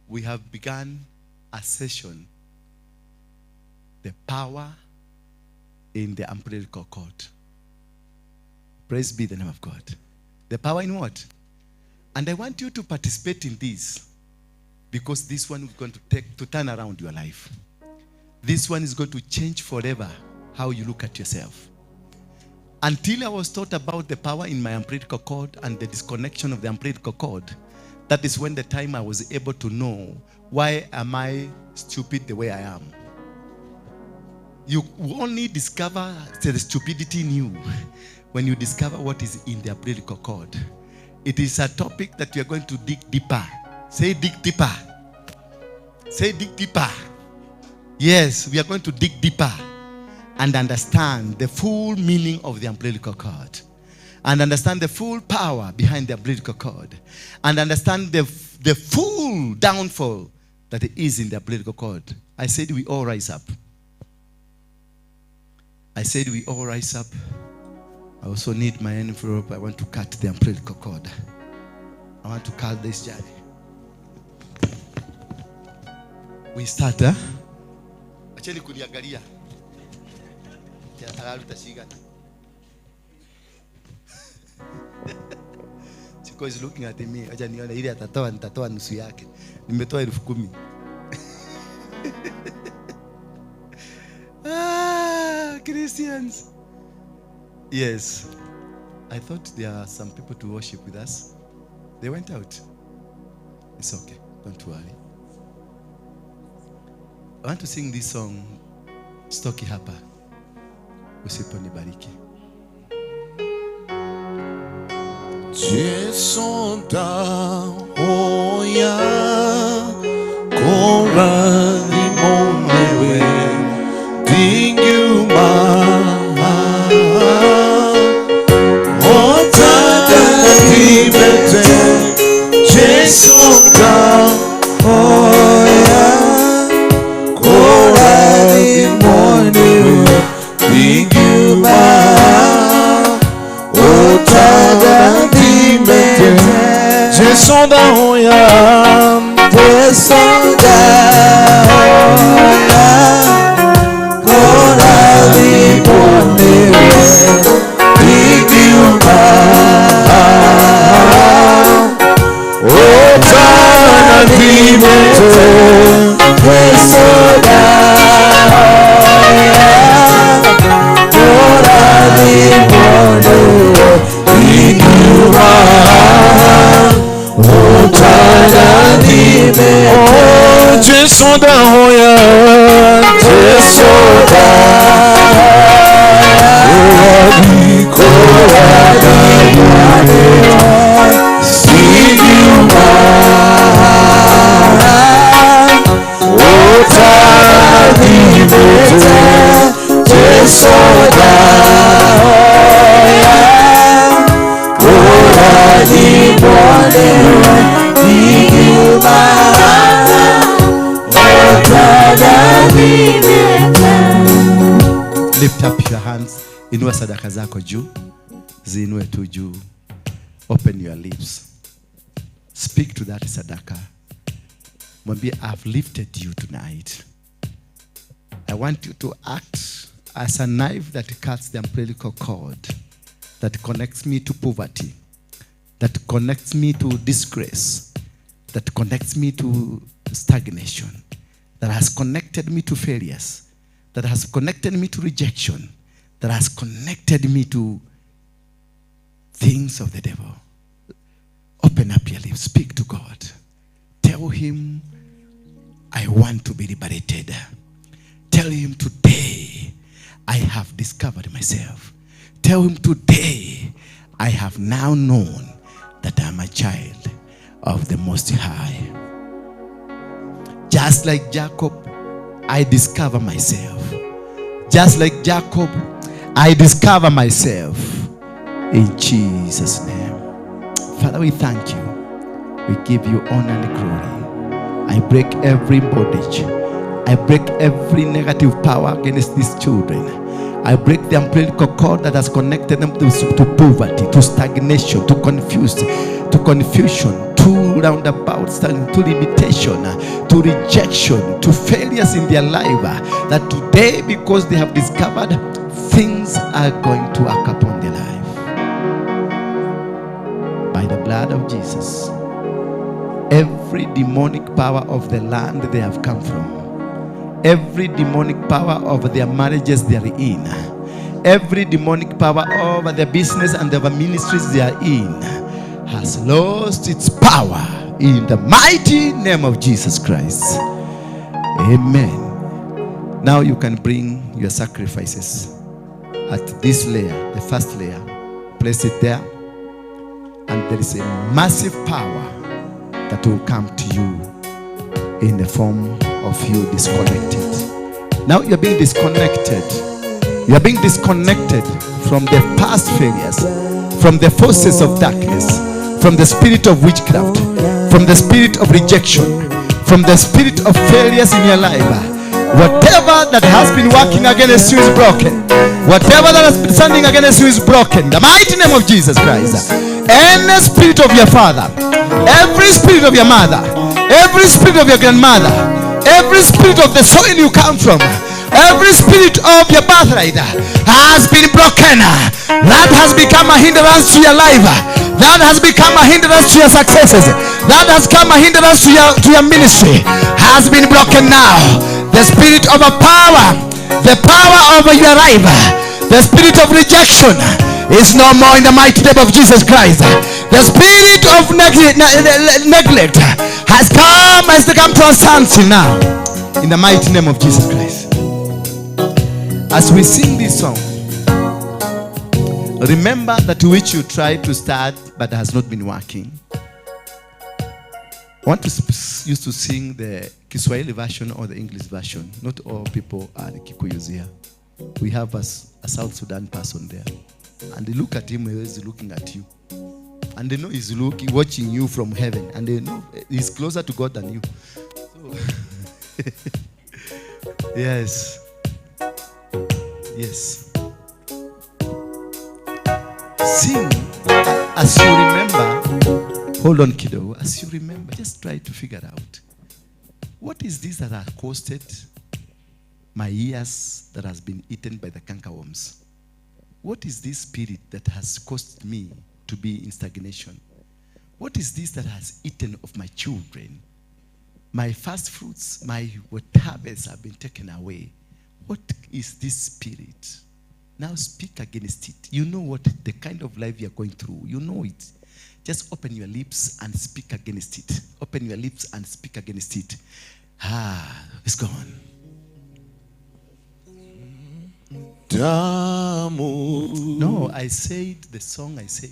we have begun a session. The power in the umbilical cord. Praise be the name of God. The power in what? And I want you to participate in this, because this one is going to turn around your life. This one is going to change forever how you look at yourself. Until I was taught about the power in my umbilical cord and the disconnection of the umbilical cord, that is when the time I was able to know why am I stupid the way I am. You only discover the stupidity in you when you discover what is in the umbilical cord. It is a topic that we are going to dig deeper. Say dig deeper. Say dig deeper. Yes, we are going to dig deeper and understand the full meaning of the umbilical cord, and understand the full power behind the umbilical cord, and understand the full downfall that is in the umbilical cord. I said we all rise up. I said we all rise up. I also need my envelope. I want to cut the umbilical cord. I want to cut this journey. We start, huh? Acheni kuniangalia. Chico is looking at me. Acha nione ile nitatoa nusu yake. Nimetoa 10,000. Christians. Yes. I thought there are some people to worship with us. They went out. It's okay. Don't worry. I want to sing this song, Stoki Hapa. Usiponibariki. Jesu daoya korani momewe dinguma otada kibete Jesu daoya korani momewe dinguma otada Jesu daoya korani momewe dinguma otada kibete Jesu Jesu daoya, Jesu Lift up your hands. Inua sadaka zako juu. Ziinue tu juu. Open your lips. Speak to that sadaka. Mwambie, I've lifted you tonight. I want you to act as a knife that cuts the umbilical cord, that connects me to poverty, that connects me to disgrace, that connects me to stagnation, that has connected me to failures, that has connected me to rejection, that has connected me to things of the devil. Open up your lips. Speak to God. Tell him, I want to be liberated. Tell him, today I have discovered myself. Tell him, today I have now known that I'm a child of the Most High. Just like Jacob, I discover myself. Just like Jacob, I discover myself. In Jesus' name. Father, we thank you. We give you honor and glory. I break every bondage. I break every negative power against these children. I break the umbilical cord that has connected them to poverty, to stagnation, to confusion, to roundabouts, to limitation, to rejection, to failures in their life. That today, because they have discovered, things are going to occur upon their life. By the blood of Jesus, every demonic power of the land they have come from, every demonic power of their marriages they are in, every demonic power over their business and their ministries they are in has lost its power in the mighty name of Jesus Christ. Amen. Now you can bring your sacrifices at this layer, the first layer. Place it there, and there is a massive power that will come to you in the form of you disconnected. Now you're being disconnected. You are being disconnected from the past failures, from the forces of darkness, from the spirit of witchcraft, from the spirit of rejection, from the spirit of failures in your life. Whatever that has been working against you is broken. Whatever that has been standing against you is broken. The mighty name of Jesus Christ. Any spirit of your father, every spirit of your mother, every spirit of your grandmother, every spirit of the soil you come from, every spirit of your birthright has been broken. That has become a hindrance to your life. That has become a hindrance to your successes. That has become a hindrance to your ministry. Has been broken now. The spirit of a power, the power over your life, the spirit of rejection is no more in the mighty name of Jesus Christ. The spirit of neglect has come to a standstill now in the mighty name of Jesus Christ. As we sing this song, remember that which you tried to start but has not been working. I want to used to sing the Kiswahili version or the English version. Not all people are the Kikuyus here. We have a South Sudan person there. And they look at him, he's looking at you. And they know he's watching you from heaven. And they know he's closer to God than you. So yes. Yes. Sing as you remember. Hold on, kiddo. As you remember, just try to figure out what is this that has costed my ears that has been eaten by the cankerworms? What is this spirit that has caused me to be in stagnation? What is this that has eaten of my children? My first fruits, my harvests have been taken away. What is this spirit? Now speak against it. You know what the kind of life you're going through. You know it. Just open your lips and speak against it. Open your lips and speak against it. It's gone. No, I said the song I said.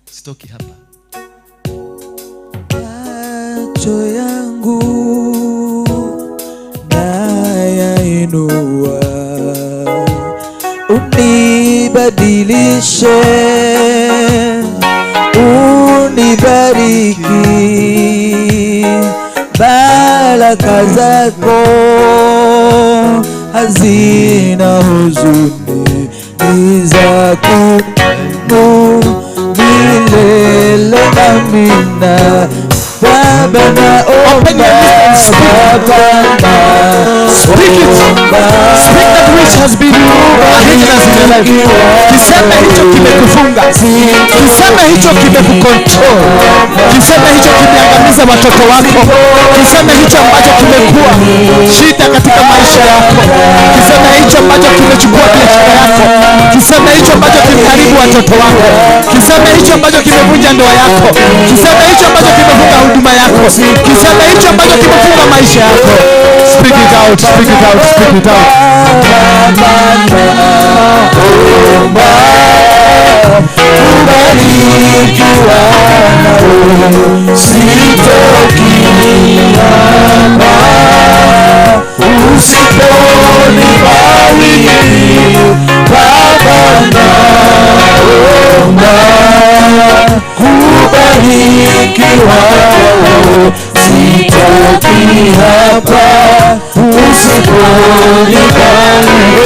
Stoki hapa. Macho yangu nayainua, unibadilishe, unibariki, baraka zako hazina huzuni, ni zako milele amina. Baba naomba, Speak it. Speak that which has been a hindrance in your life. Kiseme hicho kimekufunga. Kiseme hicho kimekukontrol. Kiseme hicho kimeangamiza watoto wako. Kiseme hicho ambacho kimekuwa shida katika maisha yako. Kiseme hicho ambacho kimechukua biashara yako. Kiseme hicho ambacho kimeharibu watoto wako. Kiseme hicho ambacho kimevunja ndoa yako. Kiseme hicho ambacho kimefunga huduma yako. Kiseme hicho ambacho kimefunga maisha yako. Speak it out, speak it out, speak it out. Kubarikiwa nawe, sitoki hapa, usiponibariki Baba naomba. Kubarikiwa nawe, sitoki hapa, usiponibariki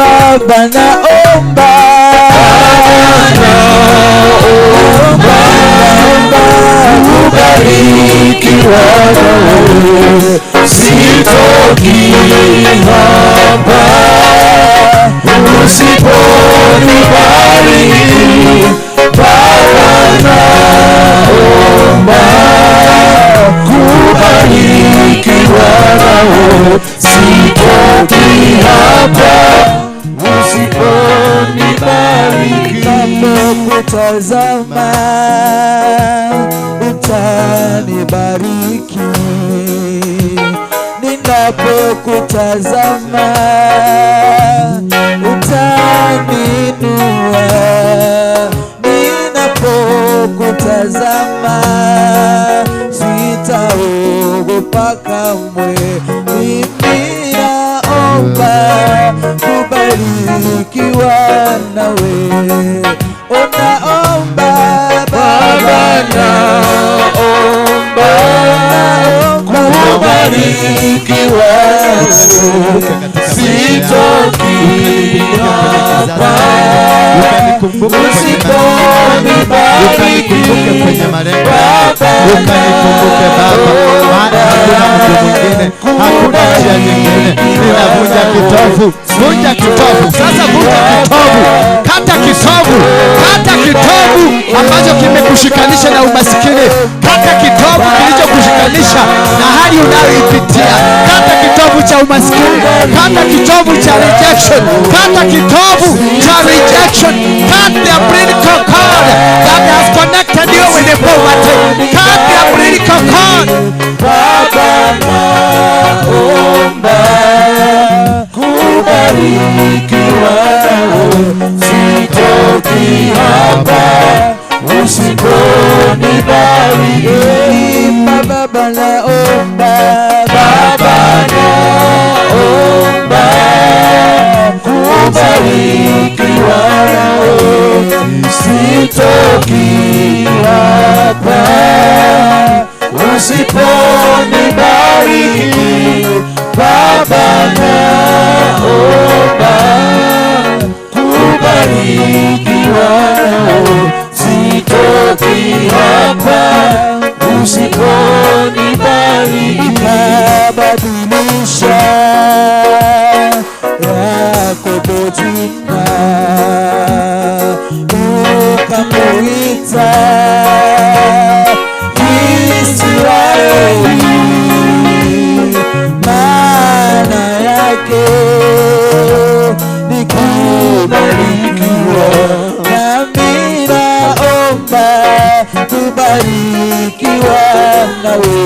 Baba naomba. Kubarikiwa nawe, sitoki hapa, usiponibariki Baba naomba. Kubarikiwa nawe, sitoki hapa, usiponibariki ninapokutazama utanibariki, ninapokutazama utaninua, ninapokutazama sitaogopa kamwe. Mimi naomba kubarikiwa nawe, naomba Baba, naomba kubarikiwa, sitoki hapa usiponibariki kwenye malengo, ukanikumbuke Baba, maana hakuna mtu mwingine, hakuna njia nyingine. Ninavunja kitovu, vunja kitovu sasa, vunja kitovu, kata kitovu, kata kitovu ambacho kimekushikanisha na umasikini, kata kitovu kilichokushikanisha na hali unayoipitia, kata kitovu cha umasikini, kata kitovu cha rejection, kata kitovu cha rejection, cut the umbilical cord that has connected you with the poverty, cut the umbilical cord. Baba, naomba kubarikiwa, sitoki hapa usiponibariki. Baba, naomba, Baba, naomba kubarikiwa, sitoki hapa usiponibariki. Baba, naomba kubarikiwa, sitoki hapa usiponibariki. Badilisha Yakobo jina, ukamuita Israeli, maana yake ni kubarikiwa. Nami naomba kubarikiwa nawe,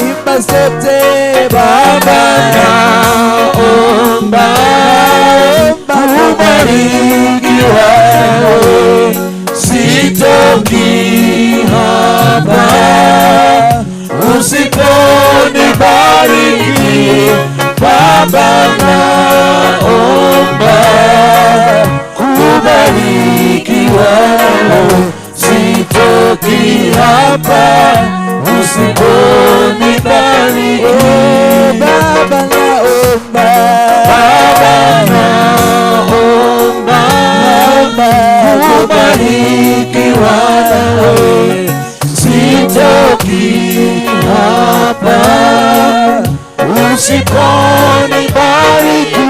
imba sote. Baba, naomba kubarikiwa, sitoki hapa usiponibariki. Baba, naomba kubarikiwa, sitoki hapa usiponibariki. Baba, naomba, Baba, naomba kubarikiwa nawe, sitoki hapa usiponibariki.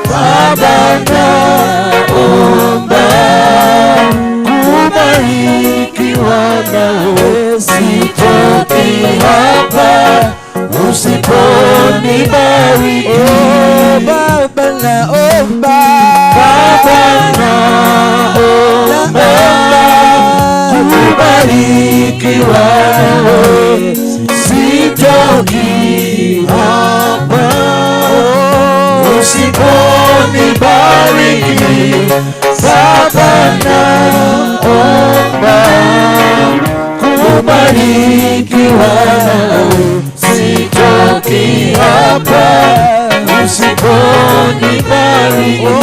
Baba, naomba kubarikiwa nawe, sitoki hapa usiponibariki. Baba, naomba, Baba, naomba kubarikiwa nawe, sitoki hapa usiponibariki. Baba, naomba kubarikiwa nawe, sitoki hapa usiponibariki.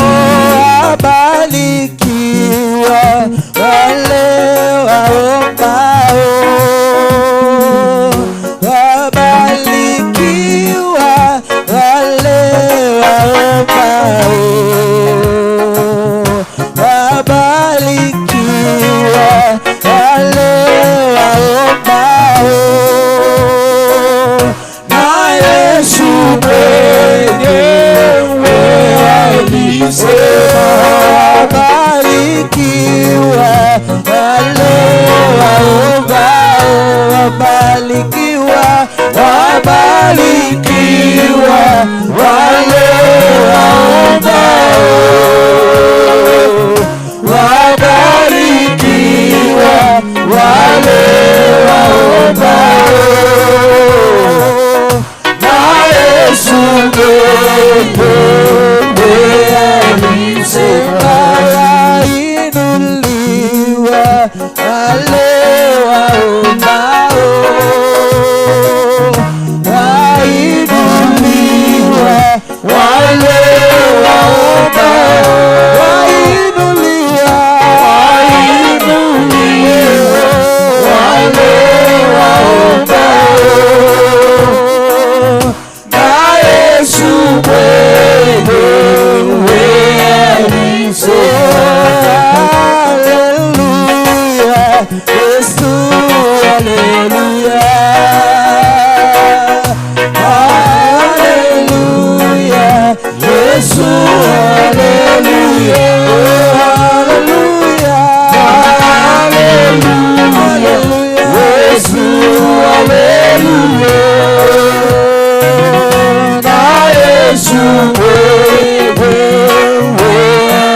Barikiwa wale waombao, wabarikiwa wale waombao, wabarikiwa wale waombao, na Yesu mwenyewe alisema, wabarikiwa wale waombao, wabarikiwa, wabarikiwa wale waombao, wabarikiwa Yesu, haleluya, haleluya, haleluya, Yesu, haleluya, na Yesu wewe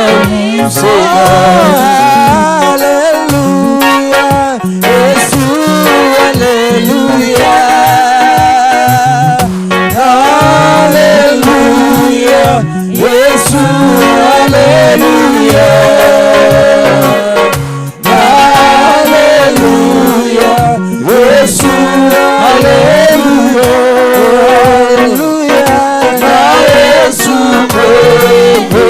alisema, haleluya, Yesu, haleluya, haleluya, Yesu, haleluya, haleluya, Yesu, haleluya, haleluya, na Yesu wewe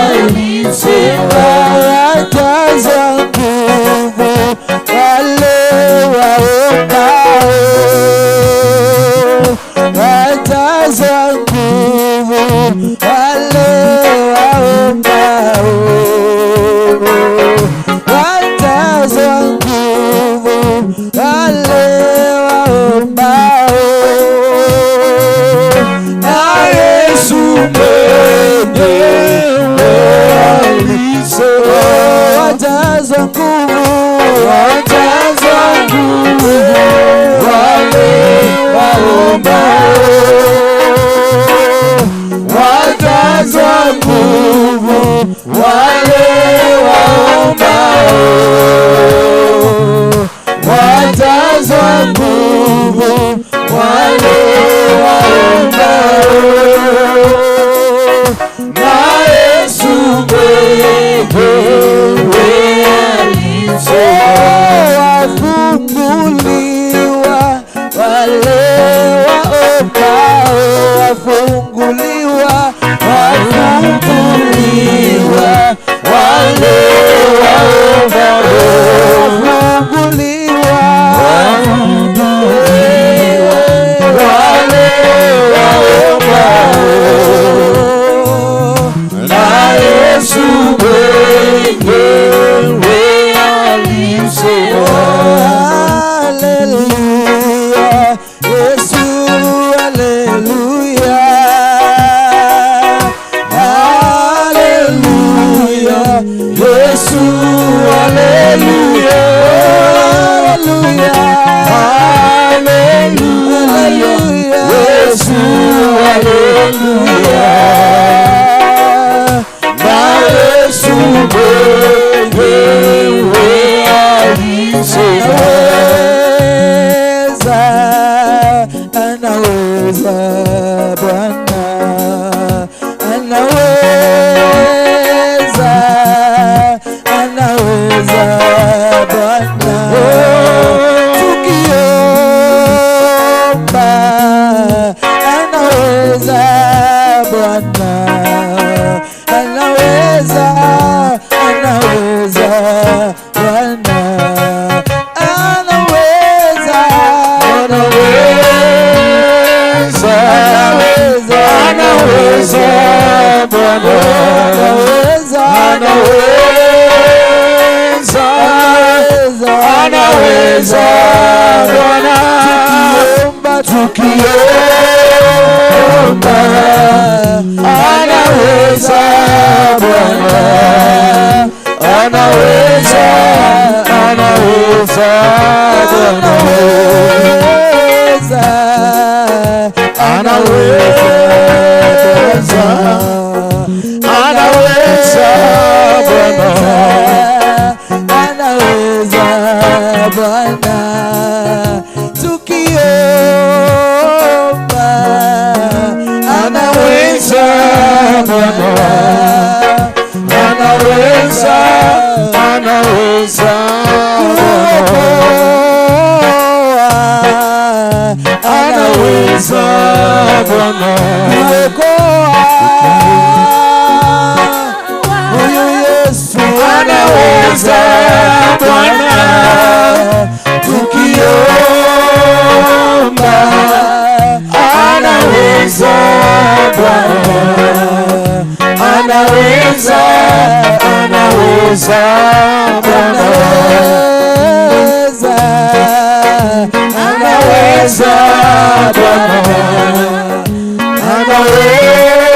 alisema, ataza nguvu wale waombao, ataza nguvu wale waombao, ataza nguvu wale waombao, na Yesu mwenyewe alisema, ataza nguvu, ataza nguvu wale waombao, wataza nguvu wale waombao, wataza nguvu wale waombao, na Yesu mwenyewe alisema, wafunguliwa wale waombao, wafunguliwa, wafunguliwa wale waombao, wafunguliwa, wafunguliwa wale waombao, na Yesu mwenyewe alisema, haleluya, Yesu, haleluya, haleluya, Yesu, haleluya, haleluya, haleluya, Yesu, haleluya, na Yesu mwenyewe alisema, anaweza Bwana, anaweza, anaweza Bwana, tukiomba, anaweza Bwana, anaweza, anaweza Bwana, anaweza, anaweza, anaweza Bwana, anaweza, anaweza, anaweza Bwana, tukiomba, anaweza Bwana, anaweza, anaweza Bwana, anaweza, anaweza Bwana, anaweza Bwana, tukiomba, anaweza Bwana, anaweza, anaweza kuokoa, anaweza Bwana kuokoa, huyu Yesu anaweza Bwana, tukiomba, anaweza Bwana, anaweza, anaweza Bwana, anaweza Bwana, anaweza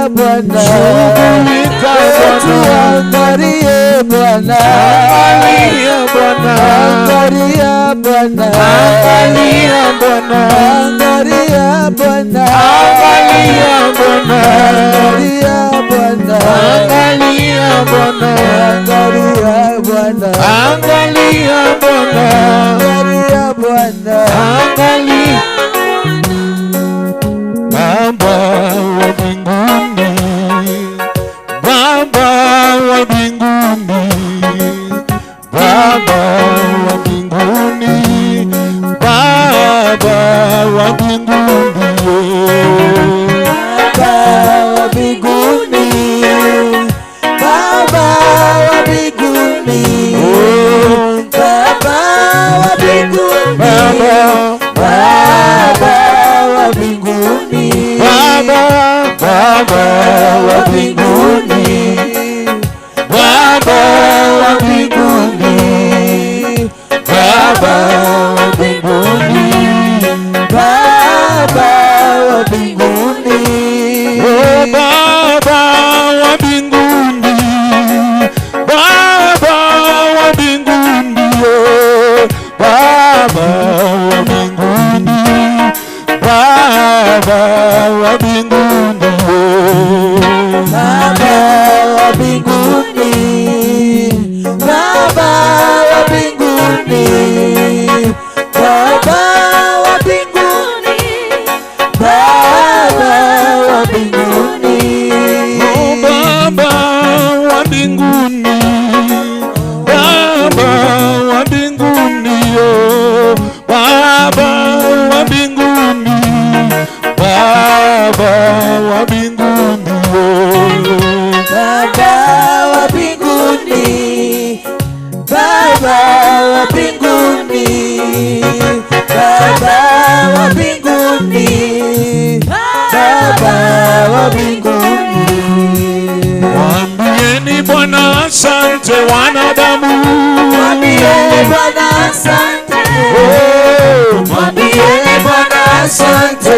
Bwana, Shughulika tuangalie Bwana, Angalia Bwana, angalia Bwana, Angalia Bwana, angalia Bwana, Angalia Bwana, angalia Bwana, Angalia Bwana, angalia Bwana, Angalia Bwana, angalia Bwana, Angalia Baba wa mbinguni, Baba wa mbinguni, Baba wa mbinguni, Baba wa mbinguni, Baba wa mbinguni, Baba wa mbinguni, Baba wa mbinguni, Baba wa mbinguni, Baba, Baba wa mbinguni, Baba wa mbinguni, Baba wa mbinguni, Baba wa mbinguni, oh Baba wa mbinguni, Baba wa mbinguni, oh Baba wa mbinguni, Baba wa mbinguni, oh Baba wa mbinguni, Baba wa mbinguni, Baba wa mbinguni, Baba wa mbinguni, oh Baba wa mbinguni, Baba wa mbinguni, oh Baba wa mbinguni, Baba wa mbinguni, oh Baba wa mbinguni, Baba wa mbinguni, Baba wa mbinguni, Baba wa mbinguni. mwambieni Bwana asante wanadamu, Mwambieni Bwana asante, mwambieni Bwana asante,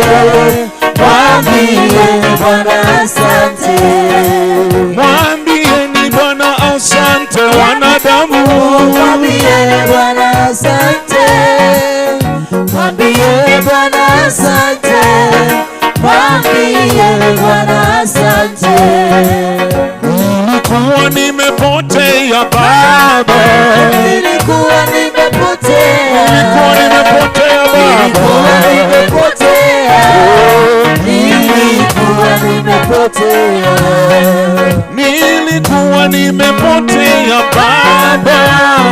mwambieni Bwana asante, mwambieni Bwana asante wanadamu, mwambieni Bwana asante, mwambieni Bwana asante, mwambieni Bwana asante. nilikuwa nimepotea Baba, Nilikuwa nimepotea, nilikuwa nimepotea nilikuwa Baba, nimepotea, nilikuwa nimepotea, nilikuwa nimepotea Baba,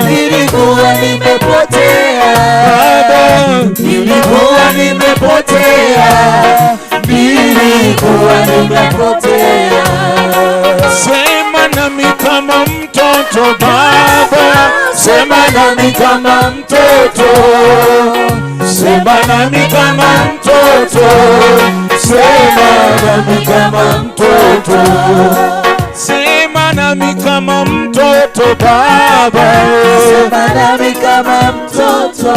nilikuwa nimepotea, Baba, nilikuwa nimepotea, nilikuwa nimepotea. sema nami kama mtoto Baba, Sema nami kama mtoto, sema nami kama mtoto, sema nami kama mtoto, sema nami kama mtoto Baba, sema nami kama mtoto,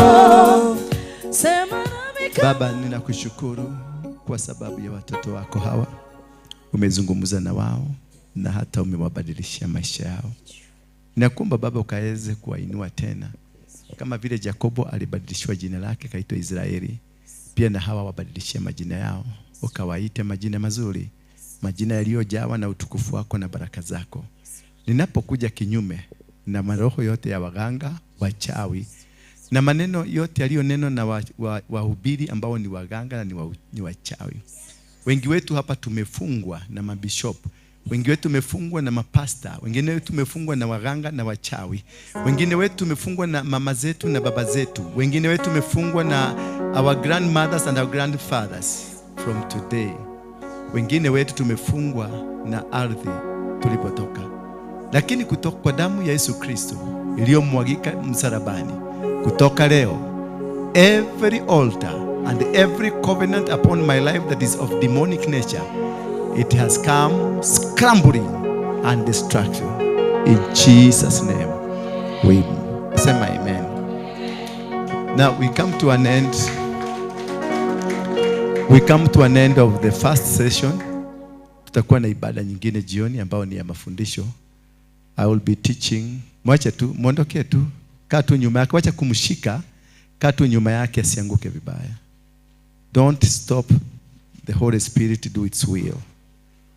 sema nami kama. Baba, ninakushukuru kwa sababu ya watoto wako hawa. Umezungumza na wao na hata umewabadilishia maisha yao. Ninakuomba Baba ukaweze kuwainua tena. Kama vile Yakobo alibadilishwa jina lake kaitwa Israeli, pia na hawa wabadilishie majina yao. Ukawaite majina mazuri, majina yaliyojawa na utukufu wako na baraka zako. Ninapokuja kinyume na maroho yote ya waganga, wachawi, na maneno yote yaliyonenwa na wahubiri ambao ni waganga na ni wachawi. Wengi wetu hapa tumefungwa na mabishop, wengi wetu tumefungwa na mapasta, wengine wetu tumefungwa na waganga na wachawi, wengine wetu tumefungwa na mama zetu na baba zetu, wengine wetu tumefungwa na our grandmothers and our grandfathers. From today, wengine wetu tumefungwa na ardhi tulipotoka, lakini kutoka kwa damu ya Yesu Kristo iliyomwagika msalabani, kutoka leo every altar and every covenant upon my life that is of demonic nature, it has come scrambling and destruction. In Jesus' name, we say amen. Now we come to an end. We come to an end of the first session. Tutakuwa na ibada nyingine jioni ambao ni ya mafundisho. I will be teaching. Mwache tu, muondoke tu. Kaa tu nyuma yake, wacha kumshika. Kaa tu nyuma yake asianguke vibaya. Don't stop the Holy Spirit to do its will.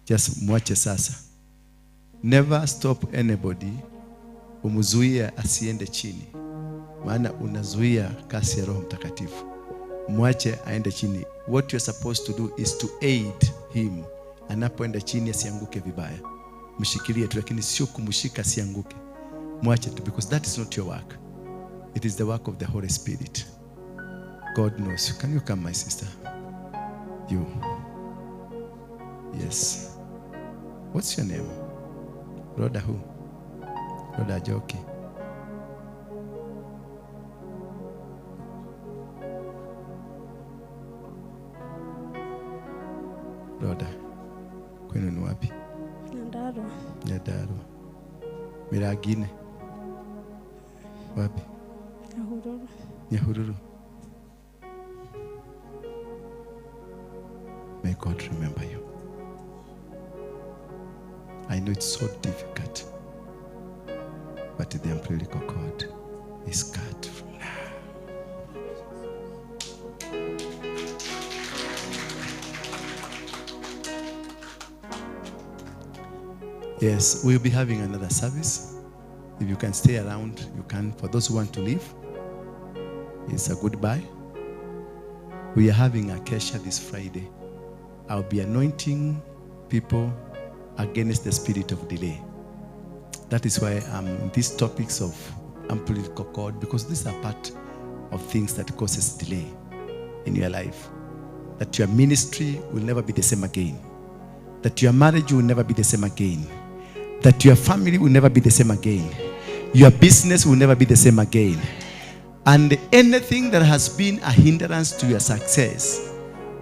Just mwache sasa. Never stop anybody. Umuzuie asiende chini. Maana unazuia kasi ya Roho Mtakatifu. Mwache aende chini. What you're supposed to do is to aid him. Anapoenda chini asianguke vibaya. Mshikilie tu, lakini sio kumshika asianguke. Mwache tu, because that is not your work. It is the work of the Holy Spirit. God knows. Can you come, my sister? You. Yes. What's your name? Rhoda who? Rhoda Joki. Rhoda. Kwenu ni wapi? Nyandarua. Nyandarua. Miragine. Wapi? Nyahururu. Nyahururu. May God remember you. I know it's so difficult, but the umbilical cord is cut from now. Yes, we'll be having another service. If you can stay around, you can. For those who want to leave, it's a goodbye. We are having a Kesha this Friday. I'll be anointing people against the spirit of delay. That is why I'm in these topics of umbilical cord, because these are part of things that causes delay in your life. That your ministry will never be the same again. That your marriage will never be the same again. That your family will never be the same again. Your business will never be the same again. And anything that has been a hindrance to your success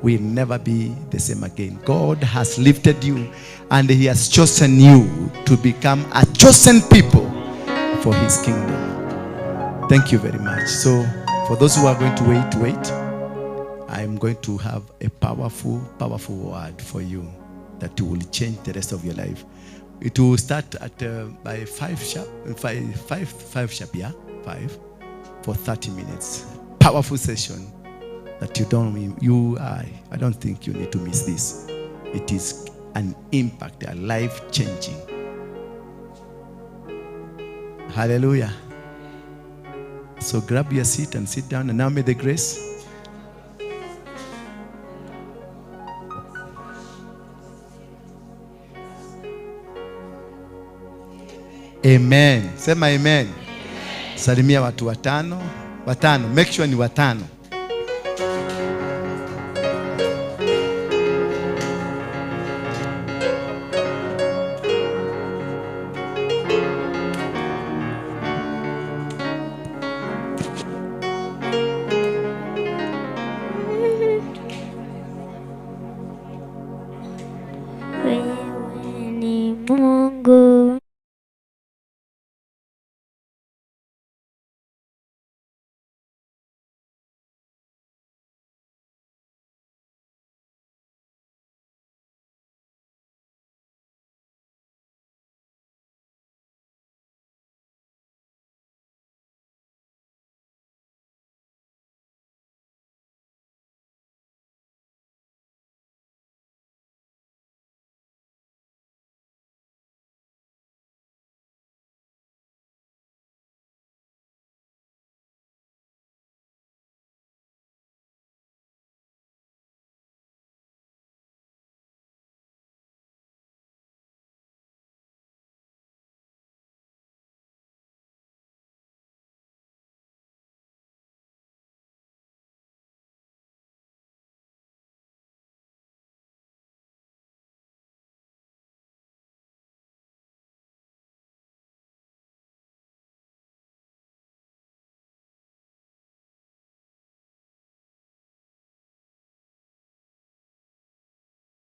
will never be the same again. God has lifted you and He has chosen you to become a chosen people for His kingdom. Thank you very much. So for those who are going to wait, I'm going to have a powerful word for you that will change the rest of your life. It will start at by 5 sharp, yeah, 5 for 30 minutes. Powerful session that I don't think you need to miss this. It is an impact, a life-changing. Hallelujah. So grab your seat and sit down, and now may the grace Amen. Sema amen. Salimia watu watano. Make sure ni watano.